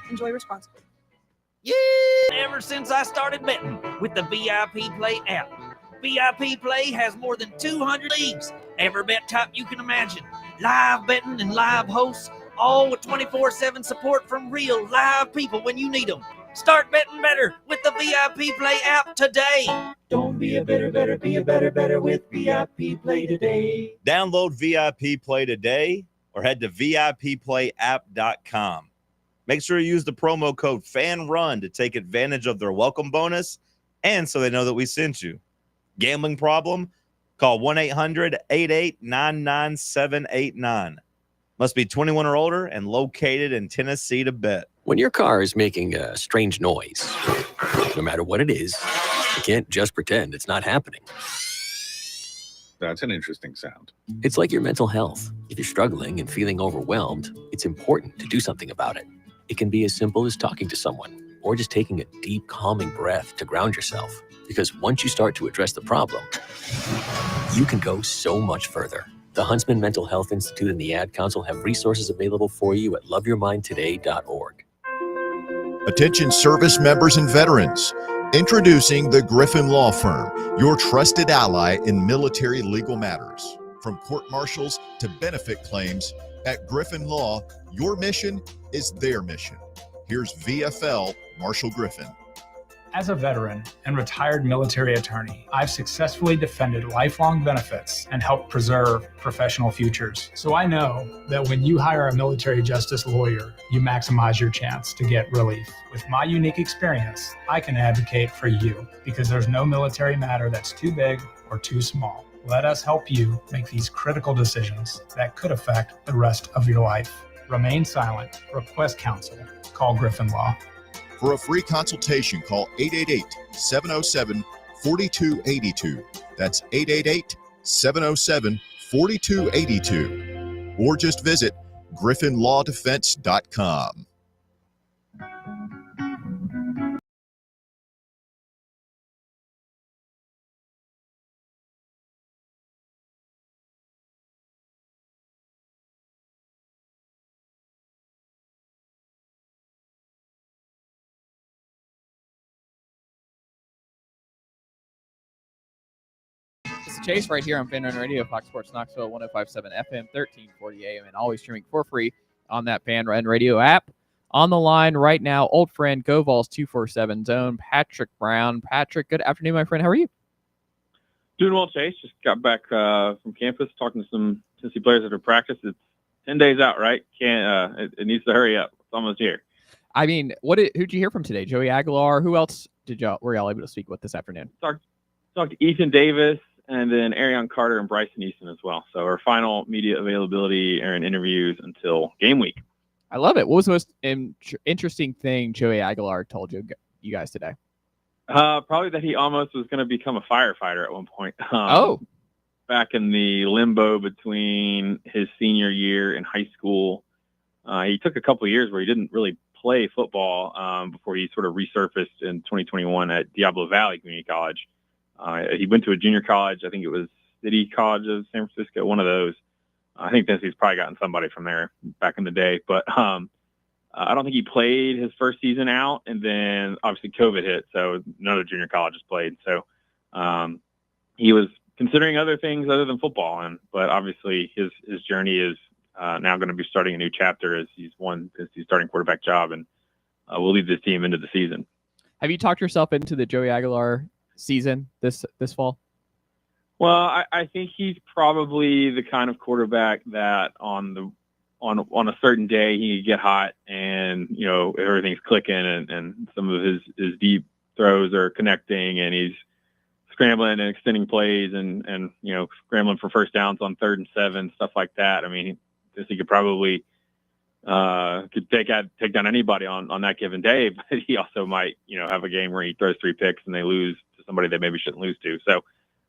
Enjoy responsibly. Yeah! Ever since I started betting with the VIP Play app. VIP Play has more than 200 leagues. Every bet type you can imagine. Live betting and live hosts, all with 24/7 support from real live people when you need them. Start betting better with the VIP Play app today. Don't be a better, be a better with VIP Play today. Download VIP Play today or head to VIPPlayApp.com. Make sure you use the promo code FANRUN to take advantage of their welcome bonus and so they know that we sent you. Gambling problem? Call 1-800-8899-789. Must be 21 or older and located in Tennessee to bet. When your car is making a strange noise, no matter what it is, you can't just pretend it's not happening. That's an interesting sound. It's like your mental health. If you're struggling and feeling overwhelmed, it's important to do something about it. It can be as simple as talking to someone or just taking a deep, calming breath to ground yourself. Because once you start to address the problem, you can go so much further. The Huntsman Mental Health Institute and the Ad Council have resources available for you at loveyourmindtoday.org. Attention service members and veterans. Introducing the Griffin Law Firm, your trusted ally in military legal matters. From court martials to benefit claims, at Griffin Law, your mission is their mission. Here's VFL Marshall Griffin. As a veteran and retired military attorney, I've successfully defended lifelong benefits and helped preserve professional futures. So I know that when you hire a military justice lawyer, you maximize your chance to get relief. With my unique experience, I can advocate for you because there's no military matter that's too big or too small. Let us help you make these critical decisions that could affect the rest of your life. Remain silent. Request counsel. Call Griffin Law. For a free consultation, call 888-707-4282. That's 888-707-4282. Or just visit griffinlawdefense.com. It's The Chase right here on Fan Run Radio, Fox Sports Knoxville, 105.7 FM, 1340 AM, and always streaming for free on that Fan Run Radio app. On the line right now, old friend, GoVols247's own Patrick Brown. Patrick, good afternoon, my friend. How are you? Doing well, Chase. Just got back from campus, talking to some Tennessee players after practice. It's 10 days out, right? It needs to hurry up. It's almost here. I mean, who'd you hear from today? Joey Aguilar. Who else were y'all able to speak with this afternoon? Talked to Ethan Davis and then Arion Carter and Bryson Easton as well. So our final media availability and interviews until game week. I love it. What was the most interesting thing Joey Aguilar told you guys today? Probably that he almost was going to become a firefighter at one point. Back in the limbo between his senior year in high school. He took a couple of years where he didn't really play football before he sort of resurfaced in 2021 at Diablo Valley Community College. He went to a junior college. I think it was City College of San Francisco, one of those. I think Tennessee's probably gotten somebody from there back in the day. But I don't think he played his first season out. And then obviously COVID hit, so none of the junior colleges played. So he was considering other things other than football. But obviously his journey is now going to be starting a new chapter as he's won his starting quarterback job, and will lead this team into the season. Have you talked yourself into the Joey Aguilar season this fall? Well, I think he's probably the kind of quarterback that on a certain day he could get hot and, you know, everything's clicking and some of his deep throws are connecting and he's scrambling and extending plays and you know, scrambling for first downs on 3rd and 7, stuff like that. I mean, he could probably could take down anybody on that given day, but he also might, you know, have a game where he throws 3 picks and they lose to somebody they maybe shouldn't lose to. So,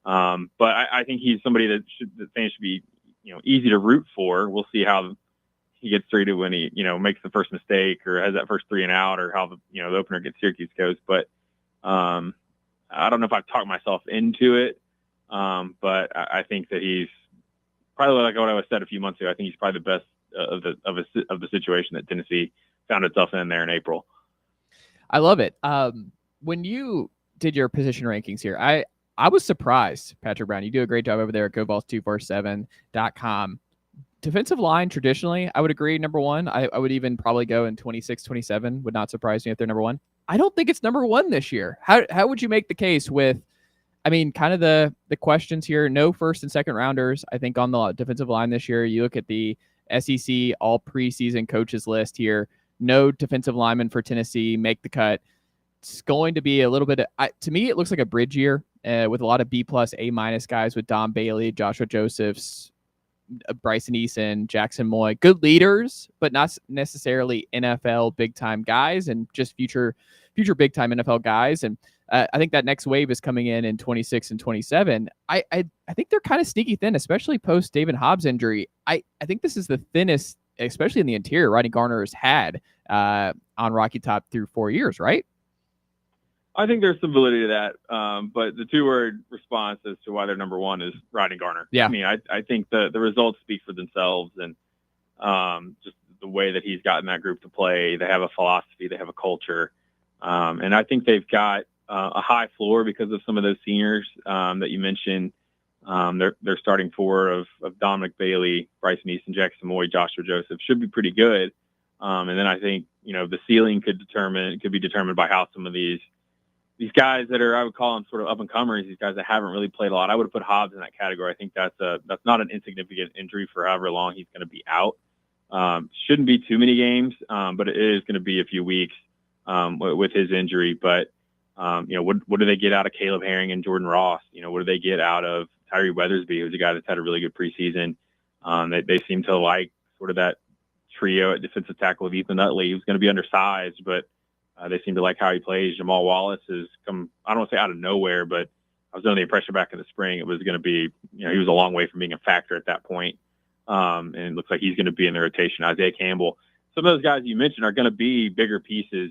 but I think he's somebody that fans should be, you know, easy to root for. We'll see how he gets treated when he, you know, makes the first mistake or has that first 3 and out, or how the opener against Syracuse goes. But I don't know if I've talked myself into it, but I think that he's probably, like what I said a few months ago, I think he's probably the best of the situation that Tennessee found itself in there in April. I love it. When you did your position rankings here, I was surprised, Patrick Brown. You do a great job over there at GoVols247.com. Defensive line, traditionally, I would agree, number one. I would even probably go in 26, 27. Would not surprise me if they're number one. I don't think it's number one this year. How would you make the case with, I mean, kind of the questions here? No first and second rounders, I think, on the defensive line this year. You look at the SEC all preseason coaches list here. No defensive lineman for Tennessee make the cut. It's going to be a little bit, to me, it looks like a bridge year with a lot of B+, A- guys with Don Bailey, Joshua Josephs, Bryson Eason, Jackson Moy. Good leaders, but not necessarily NFL big-time guys, and just future big-time NFL guys. And I think that next wave is coming in 26 and 27. I think they're kind of sneaky thin, especially post David Hobbs injury. I think this is the thinnest, especially in the interior, Rodney Garner has had on Rocky Top through 4 years, right? I think there's some validity to that. But the 2-word response as to why they're number one is Rodney Garner. Yeah. I mean, I think the results speak for themselves, and just the way that he's gotten that group to play. They have a philosophy, they have a culture. And I think they've got a high floor because of some of those seniors that you mentioned. Their starting 4 of Dominic Bailey, Bryson Easton, Jackson Moy, Joshua Joseph should be pretty good. And then I think, you know, the ceiling could be determined by how some of these guys that are, I would call them sort of up and comers, these guys that haven't really played a lot. I would have put Hobbs in that category. I think that's not an insignificant injury for however long he's going to be out. Shouldn't be too many games, but it is going to be a few weeks with his injury. But you know, what do they get out of Caleb Herring and Jordan Ross? You know, what do they get out of Tyree Weathersby, who's a guy that's had a really good preseason? They seem to like sort of that trio at defensive tackle of Ethan Utley, who's going to be undersized, but they seem to like how he plays. Jamal Wallace has come, I don't want to say out of nowhere, but I was under the impression back in the spring it was going to be, you know, he was a long way from being a factor at that point. And it looks like he's going to be in the rotation. Isaiah Campbell, some of those guys you mentioned are going to be bigger pieces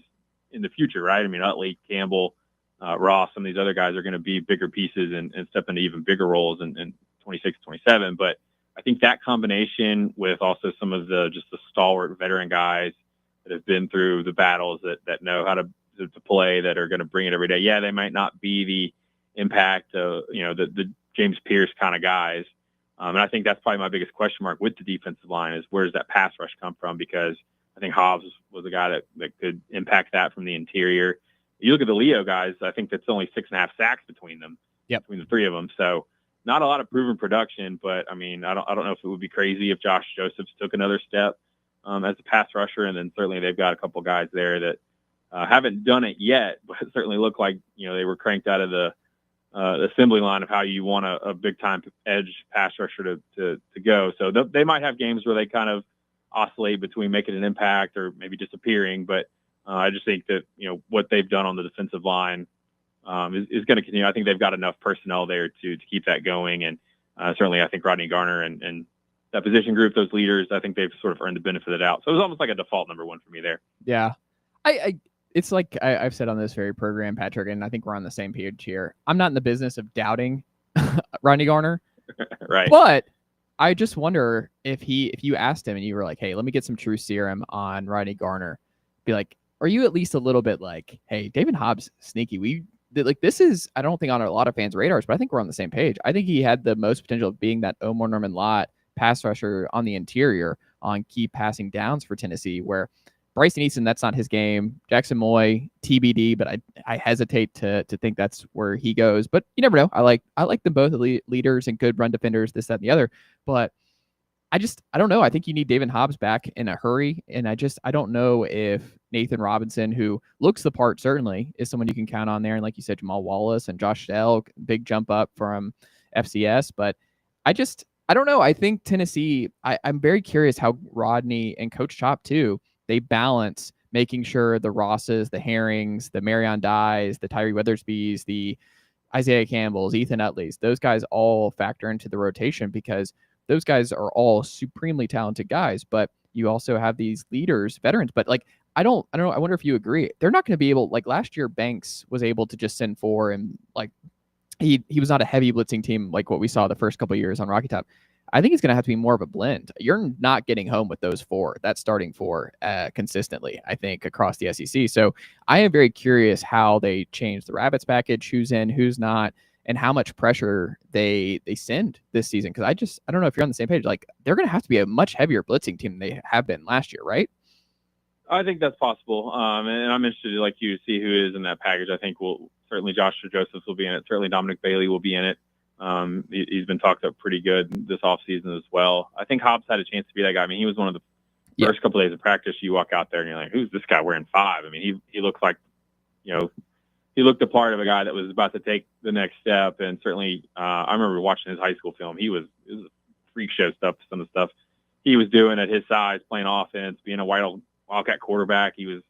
in the future, right? I mean, Utley, Campbell, Ross, some of these other guys are going to be bigger pieces and step into even bigger roles in 26, 27. But I think that combination with also some of the stalwart veteran guys that have been through the battles, that know how to play, that are going to bring it every day. Yeah, they might not be the impact of, you know, the James Pierce kind of guys. And I think that's probably my biggest question mark with the defensive line is where does that pass rush come from? Because I think Hobbs was a guy that could impact that from the interior. You look at the Leo guys, I think that's only 6.5 sacks between them, between the 3 of them. So not a lot of proven production, but I mean, I don't know if it would be crazy if Josh Josephs took another step. as a pass rusher, and then certainly they've got a couple guys there that haven't done it yet, but certainly look like they were cranked out of the assembly line of how you want a big time edge pass rusher to go. So they might have games where they kind of oscillate between making an impact or maybe disappearing, but I just think that what they've done on the defensive line is going to continue. I think they've got enough personnel there to keep that going, and certainly I think Rodney Garner and that position group, those leaders, I think they've sort of earned the benefit of the doubt. So it was almost like a default number one for me there. Yeah. It's like I've said on this very program, Patrick, and I think we're on the same page here. I'm not in the business of doubting Rodney Garner. Right. But I just wonder if you asked him and you were like, hey, let me get some true serum on Rodney Garner, be like, are you at least a little bit like, hey, David Hobbs, sneaky. This is, I don't think on a lot of fans' radars, but I think we're on the same page. I think he had the most potential of being that Omar Norman Lott pass rusher on the interior on key passing downs for Tennessee, where Bryson Easton, that's not his game. Jackson Moy, TBD, but I hesitate to think that's where he goes. But you never know. I like them both, leaders and good run defenders, this, that, and the other. But I don't know. I think you need David Hobbs back in a hurry. And I don't know if Nathan Robinson, who looks the part, certainly is someone you can count on there. And like you said, Jamal Wallace and Josh Dell, big jump up from FCS. But I don't know. I think Tennessee, I'm very curious how Rodney and Coach Chop too, they balance making sure the Rosses, the Herrings, the Marion Dyes, the Tyree Weathersbys, the Isaiah Campbells, Ethan Utleys, those guys all factor into the rotation because those guys are all supremely talented guys, but you also have these leaders, veterans. But I don't know. I wonder if you agree. They're not going to be able, like last year, Banks was able to just send four and he was not a heavy blitzing team like what we saw the first couple of years on Rocky Top. I think it's going to have to be more of a blend. You're not getting home with those four, that starting four consistently, I think, across the SEC. So I am very curious how they change the Rabbits package, who's in, who's not, and how much pressure they send this season. Because I don't know if you're on the same page. They're going to have to be a much heavier blitzing team than they have been last year, right? I think that's possible. And I'm interested, like you, to see who is in that package. I think certainly Joshua Josephs will be in it. Certainly Dominic Bailey will be in it. He's been talked up pretty good this offseason as well. I think Hobbs had a chance to be that guy. I mean, he was one of the first couple of days of practice. You walk out there and you're like, who's this guy wearing 5? I mean, he looks like, he looked the part of a guy that was about to take the next step. And certainly, I remember watching his high school film. It was freak show stuff, some of the stuff he was doing at his size, playing offense, being a Wildcat quarterback. They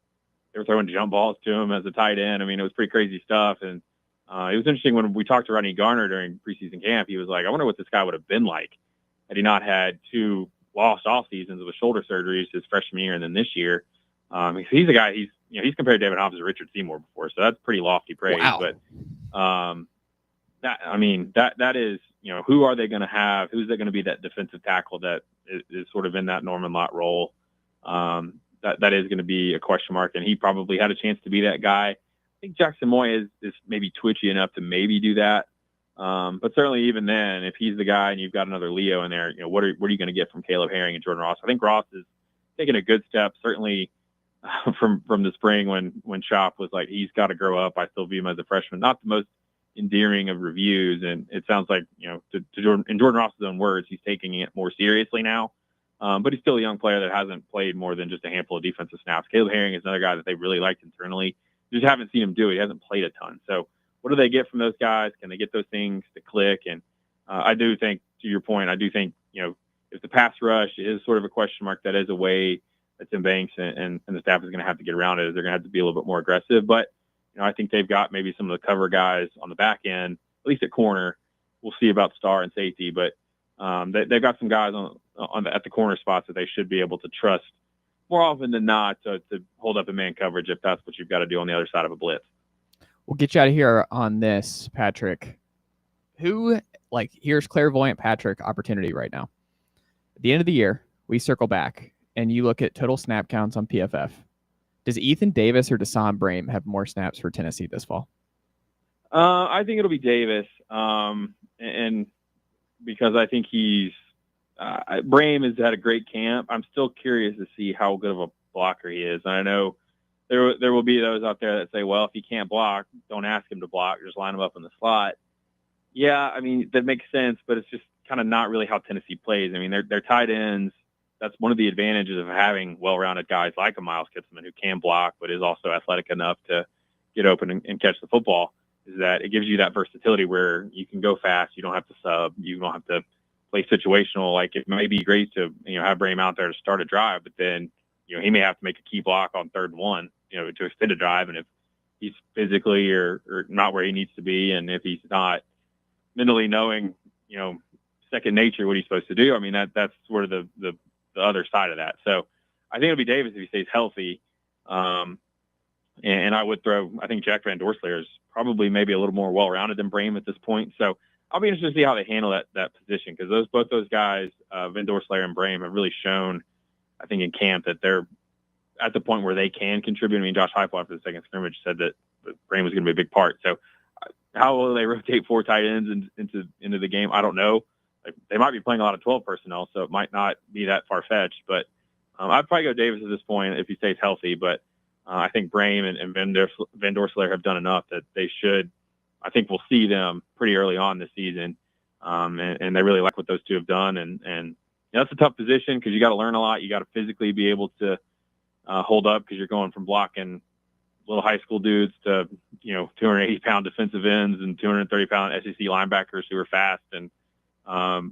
were throwing jump balls to him as a tight end. I mean, it was pretty crazy stuff. And it was interesting when we talked to Rodney Garner during preseason camp. He was like, I wonder what this guy would have been like had he not had 2 lost off seasons with shoulder surgeries his freshman year and then this year. He's a guy, he's compared David Hobbs to Richard Seymour before, so that's pretty lofty praise. Wow. But that is, who are they going to have? Who's they going to be that defensive tackle that is sort of in that Norman Lott role? That is going to be a question mark, and he probably had a chance to be that guy. I think Jackson Moy is maybe twitchy enough to maybe do that. But certainly even then, if he's the guy and you've got another Leo in there, what are you going to get from Caleb Herring and Jordan Ross? I think Ross is taking a good step, certainly from the spring when Chop was like, he's got to grow up. I still view him as a freshman, not the most endearing of reviews. And it sounds like, to Jordan, in Jordan Ross's own words, he's taking it more seriously now. But he's still a young player that hasn't played more than just a handful of defensive snaps. Caleb Herring is another guy that they really liked internally. You just haven't seen him do it. He hasn't played a ton. So what do they get from those guys? Can they get those things to click? And I do think, to your point, if the pass rush is sort of a question mark, that is a way that Tim Banks and the staff is going to have to get around it. They're going to have to be a little bit more aggressive. But, I think they've got maybe some of the cover guys on the back end, at least at corner. We'll see about star and safety. But they've got some guys at the corner spots that they should be able to trust more often than not to hold up in man coverage if that's what you've got to do on the other side of a blitz. We'll get you out of here on this, Patrick. Here's clairvoyant Patrick opportunity right now. At the end of the year, we circle back and you look at total snap counts on PFF. Does Ethan Davis or Deshaun Brame have more snaps for Tennessee this fall? I think it'll be Davis. And because I think Brame has had a great camp. I'm still curious to see how good of a blocker he is. And I know there will be those out there that say, well, if he can't block, don't ask him to block. Just line him up in the slot. Yeah, I mean, that makes sense, but it's just kind of not really how Tennessee plays. I mean, they're tight ends. that's one of the advantages of having well-rounded guys like a Miles Kitselman who can block but is also athletic enough to get open and catch the football, is that it gives you that versatility where you can go fast. You don't have to sub. You don't have to play situational. Like, it may be great to, have Brame out there to start a drive, but then, he may have to make a key block on 3rd and 1, to extend a drive. And if he's physically or not where he needs to be, and if he's not mentally knowing, second nature what he's supposed to do, I mean, that's sort of the other side of that. So I think it'll be Davis if he stays healthy. And I would throw, I think Jack Van Dorselaer is probably maybe a little more well-rounded than Brame at this point. So I'll be interested to see how they handle that position, because both those guys, Van Dorselaer and Brame, have really shown, I think, in camp that they're at the point where they can contribute. I mean, Josh Heupel after the second scrimmage said that Brame was going to be a big part. So how will they rotate 4 tight ends into the game? I don't know. They might be playing a lot of 12 personnel, so it might not be that far-fetched. But I'd probably go Davis at this point if he stays healthy. But I think Brame and Van Dorselaer have done enough that they should. I think we'll see them pretty early on this season, and they really like what those two have done. And that's a tough position because you got to learn a lot. You got to physically be able to hold up, because you're going from blocking little high school dudes to 280-pound defensive ends and 230-pound SEC linebackers who are fast and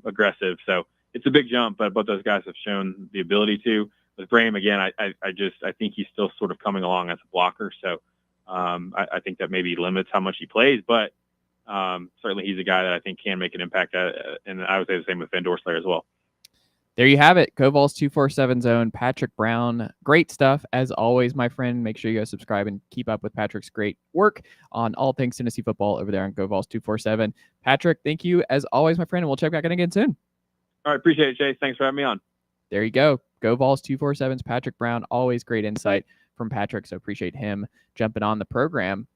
aggressive. So it's a big jump, but both those guys have shown the ability to. With Brame, again, I think he's still sort of coming along as a blocker. So I think that maybe limits how much he plays, but certainly he's a guy that I think can make an impact. And I would say the same with Van Dorselaer as well. There you have it. GoVols247's own Patrick Brown. Great stuff, as always, my friend. Make sure you go subscribe and keep up with Patrick's great work on all things Tennessee football over there on GoVols247. Patrick, thank you, as always, my friend, and we'll check back in again soon. All right, appreciate it, Chase. Thanks for having me on. There you go. GoVols247's Patrick Brown. Always great insight from Patrick, so appreciate him jumping on the program.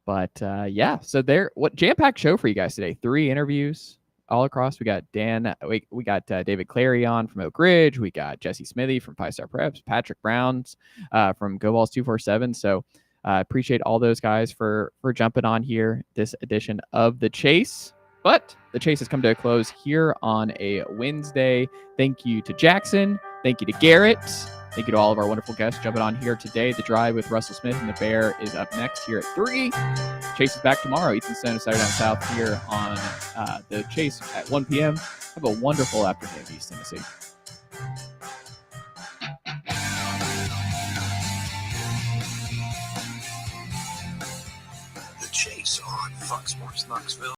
But, yeah, so what jam-packed show for you guys today. 3 interviews all across. We got we got David Clary on from Oak Ridge. We got Jesse Smithy from 5-Star Preps, Patrick Brown's from GoVols247. So appreciate all those guys for jumping on here this edition of The Chase. But The Chase has come to a close here on a Wednesday. Thank you to Jackson. Thank you to Garrett. Thank you to all of our wonderful guests jumping on here today. The Drive with Russell Smith and the Bear is up next here at 3. Chase is back tomorrow, Ethan Stone, Saturday Night South, here on The Chase at 1 p.m. Have a wonderful afternoon, East Tennessee. The Chase on Fox Sports Knoxville.